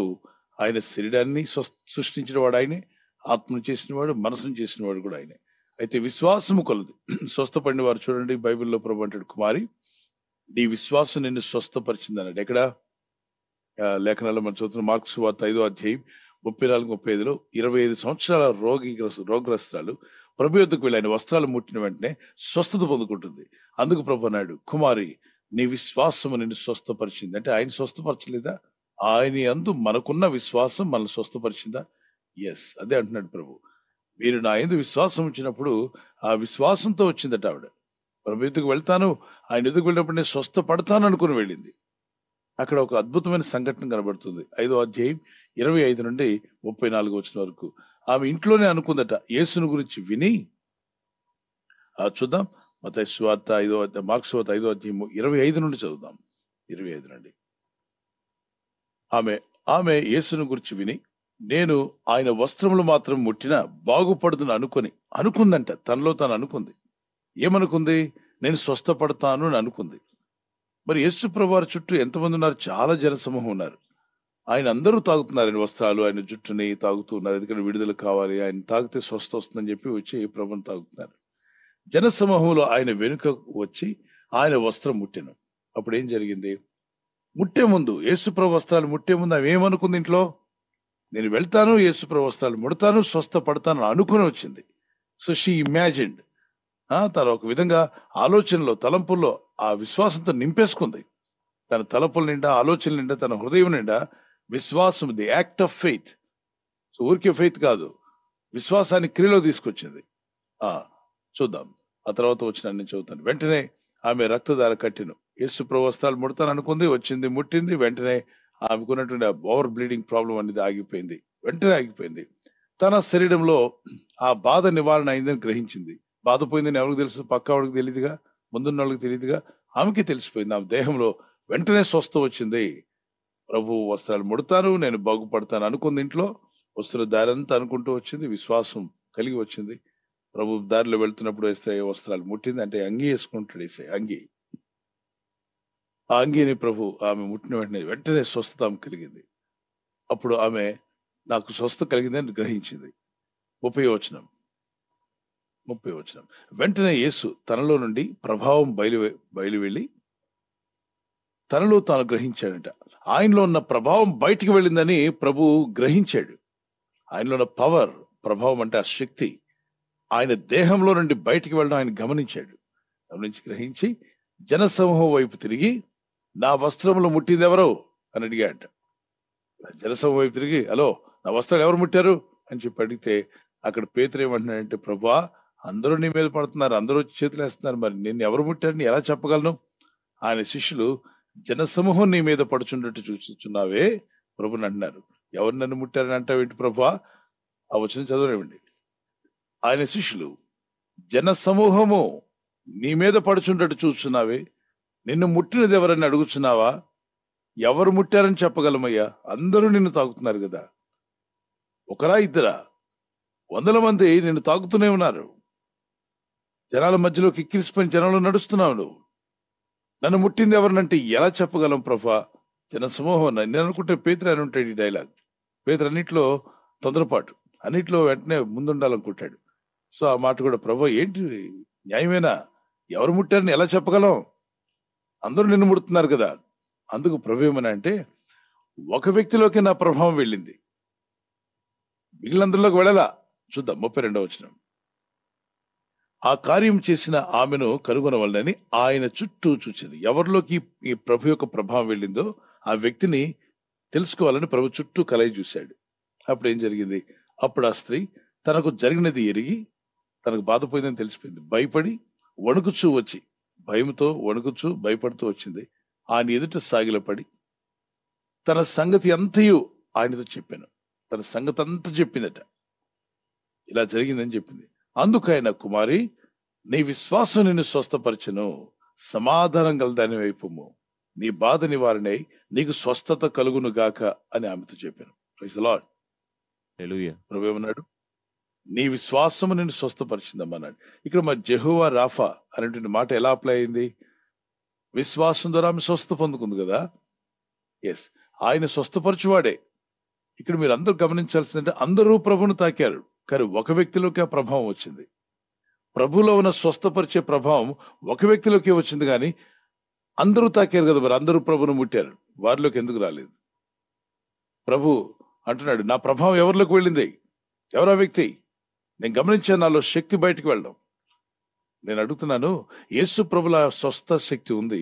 ఆయన శరీరాన్ని సృష్టించిన వాడు ఆయనే, ఆత్మను చేసినవాడు, మనసును చేసినవాడు కూడా ఆయనే. అయితే విశ్వాసము కొలది స్వస్థపడిన వారు చూడండి, బైబిల్లో ప్రభు అంటాడు, కుమారి నీ విశ్వాసం నిన్ను స్వస్థపరిచింది అన్నాడు. ఎక్కడ? లేఖనాల్లో మనం చదువుతున్న మార్కు సువార్త 5వ అధ్యాయం 34-35లో 25 సంవత్సరాల రోగగ్రస్తురాలు ప్రభు యొద్దకు వెళ్ళి ఆయన వస్త్రాలు ముట్టిన వెంటనే స్వస్థత పొందుకుంటుంది. అందుకు ప్రభు అన్నాడు, కుమారి నీ విశ్వాసము నిన్ను స్వస్థపరిచింది. అంటే ఆయన స్వస్థపరచలేదా? ఆయన యందు మనకున్న విశ్వాసం మనల్ని స్వస్థపరిచిందా? ఎస్, అదే అంటున్నాడు ప్రభు. మీరు నా యందు విశ్వాసం ఉంచినప్పుడు ఆ విశ్వాసంతో వచ్చిందట ఆవిడ. ప్రభు ఎదుగు వెళ్తాను, ఆయన ఎదుగు వెళ్ళినప్పుడు నేను స్వస్థపడతాను అనుకుని వెళ్ళింది. అక్కడ ఒక అద్భుతమైన సంఘటన కనబడుతుంది. 5వ అధ్యాయం 25 నుండి 34 వచనం వరకు. ఆమె ఇంట్లోనే అనుకుందట యేసుని గురించి విని. చూద్దాం, మత్తయి సువార్త 5వ అధ్యాయం 25 నుండి చదువుదాం. 25 నుండి. ఆమె యేసుని గురించి విని, నేను ఆయన వస్త్రములు మాత్రం ముట్టినా బాగుపడుతుని అనుకుందంట. తనలో తాను అనుకుంది. ఏమనుకుంది? నేను స్వస్థపడతాను అని అనుకుంది. మరి యేసు ప్రభువు వారి చుట్టూ ఎంతమంది ఉన్నారు? చాలా జనసమూహం ఉన్నారు. ఆయన అందరూ తాగుతున్నారు ఆయన వస్త్రాలు, ఆయన జుట్టుని తాగుతూ ఉన్నారు. ఎందుకంటే విడుదల కావాలి, ఆయన తాగితే స్వస్థ వస్తుందని చెప్పి వచ్చి ప్రభుని తాగుతున్నారు. జనసమూహంలో ఆయన వెనుక వచ్చి ఆయన వస్త్రం ముట్టెను. అప్పుడు ఏం జరిగింది? ముట్టే ముందు, యేసుప్రభు వస్త్రాలు ముట్టే ముందు ఆమె ఏమనుకుంది? ఇంట్లో నేను వెళ్తాను, యేసుప్రభు వస్త్రాలు ముడతాను, స్వస్థపడతాను అనుకుని వచ్చింది. So she imagined. తను ఒక విధంగా ఆలోచనలో, తలంపుల్లో ఆ విశ్వాసంతో నింపేసుకుంది. తన తలంపుల నిండా, ఆలోచనల నిండా, తన హృదయం నిండా విశ్వాసం, the act of faith. So ఊరికే ఫెయిత్ కాదు, విశ్వాసాన్ని క్రియలో తీసుకొచ్చింది. చూద్దాం, ఆ తర్వాత వచ్చిన నేను చదువుతాను. వెంటనే ఆమె రక్తధార కట్టిను. యేసు ప్రభు వస్త్రాలు ముడతాను అనుకుంది, వచ్చింది, ముట్టింది. వెంటనే ఆమెకున్నటువంటి ఓవర్ బ్లీడింగ్ ప్రాబ్లం అనేది ఆగిపోయింది. వెంటనే ఆగిపోయింది. తన శరీరంలో ఆ బాధ నివారణ అయిందని గ్రహించింది. బాధ పోయిందని ఎవరికి తెలుసు? పక్క వాడికి తెలియదుగా, ముందున్న వాళ్ళకి తెలియదుగా, ఆమెకి తెలిసిపోయింది. ఆమె దేహంలో వెంటనే స్వస్థ వచ్చింది. ప్రభు వస్త్రాలు ముడతాను, నేను బాగుపడతాను అనుకుంది. ఇంట్లో వస్తున్న దారంతా అనుకుంటూ వచ్చింది. విశ్వాసం కలిగి వచ్చింది. ప్రభు దారిలో వెళ్తున్నప్పుడు వేస్తే వస్త్రాలు ముట్టింది. అంటే అంగీ వేసుకుంటాడు వేసే అంగీ. ఆ అంగీని ప్రభు ఆమె ముట్టిన వెంటనే స్వస్థత ఆమె కలిగింది. అప్పుడు ఆమె నాకు స్వస్థ కలిగిందని గ్రహించింది. 30వ వచనం. వెంటనే యేసు తనలో నుండి ప్రభావం బయలు వెళ్ళి తనలో తాను గ్రహించాడంట. ఆయనలో ఉన్న ప్రభావం బయటికి వెళ్ళిందని ప్రభు గ్రహించాడు. ఆయనలో ఉన్న పవర్, ప్రభావం అంటే ఆ శక్తి ఆయన దేహంలో నుండి బయటికి వెళ్ళడం ఆయన గమనించాడు. గ్రహించి జనసమూహం వైపు తిరిగి, నా వస్త్రములు ముట్టింది ఎవరు అని అడిగాడంట. జనసమూహం వైపు తిరిగి, హలో, నా వస్త్రాలు ఎవరు ముట్టారు అని చెప్పి అడిగితే అక్కడ పేతురు ఏమంటున్నాడంటే, ప్రభువా, అందరూ నీ మీద పడుతున్నారు, అందరూ చేతులు వేస్తున్నారు, మరి నిన్ను ఎవరు ముట్టారని ఎలా చెప్పగలను? ఆయన శిష్యులు, జనసమూహం నీ మీద పడుచున్నట్టు చూస్తున్నావే ప్రభుని అంటున్నారు. ఎవరు నన్ను ముట్టారని అంటావేంటి ప్రభువా? ఆ వచనం చదవనివ్వండి. ఆయన శిష్యులు, జనసమూహము నీ మీద పడుచున్నట్టు చూస్తున్నావే, నిన్ను ముట్టినది ఎవరని అడుగుచున్నావా? ఎవరు ముట్టారని చెప్పగలమయ్యా? అందరూ నిన్ను తాకుతున్నారు కదా. ఒకరా ఇద్దరా? 100 మంది నిన్ను తాకుతూనే ఉన్నారు. జనాల మధ్యలో కిక్కిరిసిపోయిన జనంలో నడుస్తున్నావు నువ్వు. నన్ను ముట్టింది ఎవరినంటే ఎలా చెప్పగలం ప్రభా? జనసమూహం. నేను అనుకుంటే పేతురు అని ఉంటాడు ఈ డైలాగ్. పేతురు అన్నిట్లో తొందరపాటు, అన్నిట్లో వెంటనే ముందుండాలనుకుంటాడు. సో ఆ మాట కూడా, ప్రభా ఏంటి న్యాయమేనా? ఎవరు ముట్టారని ఎలా చెప్పగలం? అందరూ నిన్ను ముడుతున్నారు కదా. అందుకు ప్రభు ఏమన్నా అంటే, ఒక వ్యక్తిలోకి నా ప్రభావం వెళ్ళింది, మిగిలినందరిలోకి వెళ్ళలా. చూద్దాం 32వ వచనం. ఆ కార్యం చేసిన ఆమెను కనుగొనవలనని ఆయన చుట్టూ చూచింది. ఎవరిలోకి ఈ ప్రభు యొక్క ప్రభావం వెళ్ళిందో ఆ వ్యక్తిని తెలుసుకోవాలని ప్రభు చుట్టూ కలయి చూశాడు. అప్పుడు ఏం జరిగింది? అప్పుడు ఆ స్త్రీ తనకు జరిగినది ఎరిగి, తనకు బాధపోయిందని తెలిసిపోయింది. భయపడి వణుకుచూ వచ్చి, భయంతో వణుకుచూ భయపడుతూ వచ్చింది. ఆయన ఎదుట సాగిలపడి తన సంగతి అంతయు ఆయనతో చెప్పాను. తన సంగతి అంతా చెప్పిందట. ఇలా జరిగిందని చెప్పింది. అందుకైన, కుమారి, నీ విశ్వాసం నిన్ను స్వస్థపరచును, సమాధానం గలదాని వైపుము, నీ బాధ నివారణై నీకు స్వస్థత కలుగును గాక అని ఆమెతో చెప్పాను. Praise the Lord. హల్లెలూయా. ప్రభు ఏమన్నాడు? నీ విశ్వాసము నిన్ను స్వస్థపరిచిందమ్మన్నాడు. ఇక్కడ మరి జెహోవా రాఫా అనేటువంటి మాట ఎలా అప్లై అయింది? విశ్వాసం ద్వారా ఆమె స్వస్థ పొందుకుంది కదా. ఎస్, ఆయన స్వస్థపరచువాడే. ఇక్కడ మీరు అందరూ గమనించాల్సిందంటే, అందరూ ప్రభువును తాకారు, కానీ ఒక వ్యక్తిలోకి ఆ ప్రభావం వచ్చింది. ప్రభులో ఉన్న స్వస్థపరిచే ప్రభావం ఒక వ్యక్తిలోకి వచ్చింది, కానీ అందరూ తాకారు కదా. మరి అందరూ ప్రభును ముట్టారు, వారిలోకి ఎందుకు రాలేదు? ప్రభు అంటున్నాడు, నా ప్రభావం ఎవరిలోకి వెళ్ళింది? ఎవరా వ్యక్తి? నేను గమనించాను, నాలో శక్తి బయటికి వెళ్ళడం. నేను అడుగుతున్నాను, యేసు ప్రభుల స్వస్థ శక్తి ఉంది,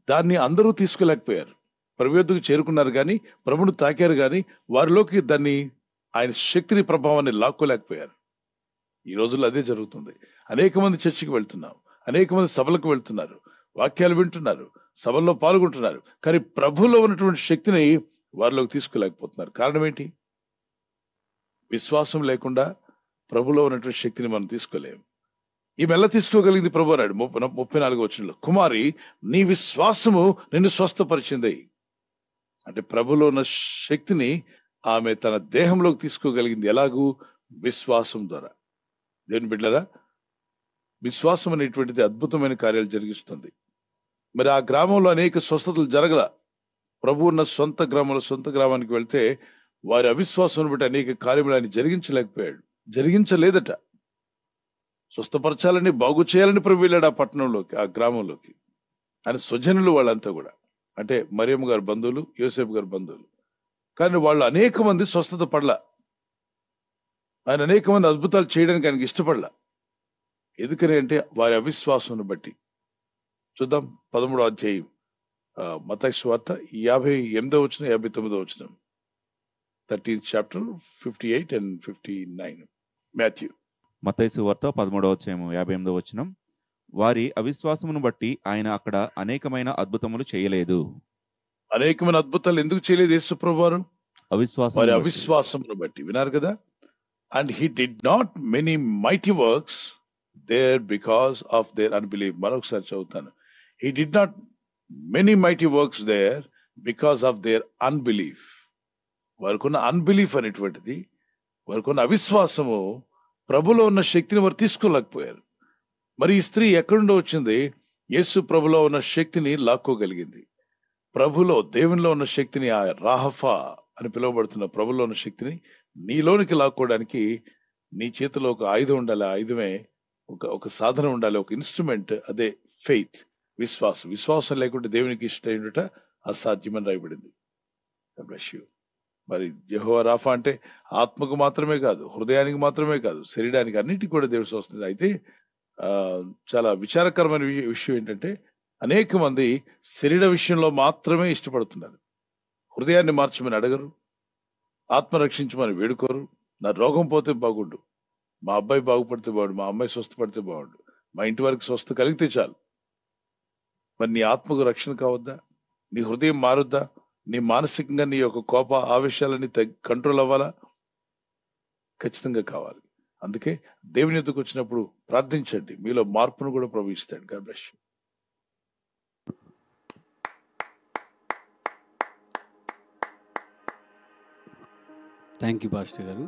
దాన్ని అందరూ తీసుకోలేకపోయారు. ప్రభు యొద్దకు చేరుకున్నారు కానీ, ప్రభును తాకారు కానీ, వారిలోకి దాన్ని, ఆయన శక్తిని, ప్రభావాన్ని లాక్కోలేకపోయారు. ఈ రోజుల్లో అదే జరుగుతుంది. అనేక మంది చర్చికి వెళ్తున్నాం, అనేక మంది సభలకు వెళ్తున్నారు, వాక్యాలు వింటున్నారు, సభల్లో పాల్గొంటున్నారు, కానీ ప్రభులో ఉన్నటువంటి శక్తిని వారిలోకి తీసుకోలేకపోతున్నారు. కారణం ఏంటి? విశ్వాసం లేకుండా ప్రభులో ఉన్నటువంటి శక్తిని మనం తీసుకోలేము. ఈమె ఎలా తీసుకోగలిగింది? ప్రభు అన్నాడు 34వ వచనంలో, కుమారి, నీ విశ్వాసము నిన్ను స్వస్థపరిచింది. అంటే ప్రభులో ఉన్న శక్తిని ఆమె తన దేహంలోకి తీసుకోగలిగింది. ఎలాగూ? విశ్వాసం ద్వారా. దేవుని బిడ్డలారా, విశ్వాసం అనేటువంటిది అద్భుతమైన కార్యాలు జరిగిస్తుంది. మరి ఆ గ్రామంలో అనేక స్వస్థతలు జరగల. ప్రభు ఉన్న సొంత గ్రామానికి వెళ్తే వారి అవిశ్వాసం బట్టి అనేక కార్యములు ఆయన జరిగించలేకపోయాడు, జరిగించలేదట. స్వస్థపరచాలని, బాగు చేయాలని ప్రభు వెళ్ళాడు ఆ పట్టణంలోకి, ఆ గ్రామంలోకి. ఆయన స్వజనులు వాళ్ళంతా కూడా, అంటే మరియమ్మ గారి బంధువులు, యోసేపు గారి బంధువులు. కానీ వాళ్ళు అనేక మంది స్వస్థత పడలా. ఆయన అనేక మంది అద్భుతాలు చేయడానికి ఆయనకి ఇష్టపడలా. ఎందుకని అంటే వారి అవిశ్వాసం బట్టి. చూద్దాం 13వ అధ్యాయం మత్తయి సువార్త 58వ వచనం 59వ వచనం. 13th chapter, 58 and 59. Matthew. మత్తయి సువార్త 13వ అధ్యాయము 58వ వచనం. వారి అవిశ్వాసమును బట్టి ఆయన అక్కడ అనేకమైన అద్భుతములు చేయలేదు. అనేకమైన అద్భుతాలు ఎందుకు చేయలేదు యేసు ప్రభు వారు? అవిశ్వాసం వారి అవిశ్వాసమును బట్టి. విన్నారు కదా? And he did not many mighty works there because of their unbelieve. మరొకసారి చదువుతాను. He did not many mighty works there because of their unbelief. వారికున్న అన్బిలీఫ్ అనేటువంటిది, వారికున్న అవిశ్వాసము, ప్రభులో ఉన్న శక్తిని వారు తీసుకోలేకపోయారు. మరి ఈ స్త్రీ ఎక్కడుండో వచ్చింది? యేసు ప్రభులో ఉన్న శక్తిని లాక్కోగలిగింది. ప్రభులో, దేవునిలో ఉన్న శక్తిని, ఆ రాహఫా అని పిలువబడుతున్న ప్రభులో ఉన్న శక్తిని నీలోనికి లాక్కోవడానికి నీ చేతిలో ఒక ఆయుధం ఉండాలి. ఆ ఆయుధమే ఒక సాధనం ఉండాలి, ఒక ఇన్స్ట్రుమెంట్. అదే ఫెయిత్, విశ్వాసం. విశ్వాసం లేకుంటే దేవునికి ఇష్టమైనట అసాధ్యమని రాయబడింది. మరి యెహోవా రాఫా అంటే ఆత్మకు మాత్రమే కాదు, హృదయానికి మాత్రమే కాదు, శరీరానికి, అన్నిటికీ కూడా దేవుడు వస్తుంది. అయితే చాలా విచారకరమైన విషయం ఏంటంటే, అనేక మంది శరీర విషయంలో మాత్రమే ఇష్టపడుతున్నారు. హృదయాన్ని మార్చమని అడగరు, ఆత్మ రక్షించమని వేడుకోరు. నా రోగం పోతే బాగుండు, మా అబ్బాయి బాగుపడితే బాగుండు, మా అమ్మాయి స్వస్థపడితే బాగుండు, మా ఇంటి వారికి స్వస్థ కలిగితే చాలు. మరి నీ ఆత్మకు రక్షణ కావద్దా? నీ హృదయం మారుద్దా? నీ మానసికంగా నీ యొక్క కోప ఆవేశాలని కంట్రోల్ అవ్వాలా? ఖచ్చితంగా కావాలి. అందుకే దేవుని ఎదుకు వచ్చినప్పుడు ప్రార్థించండి, మీలో మార్పును కూడా ప్రభు ఇస్తాడు. God bless you. Thank you pastor గారు.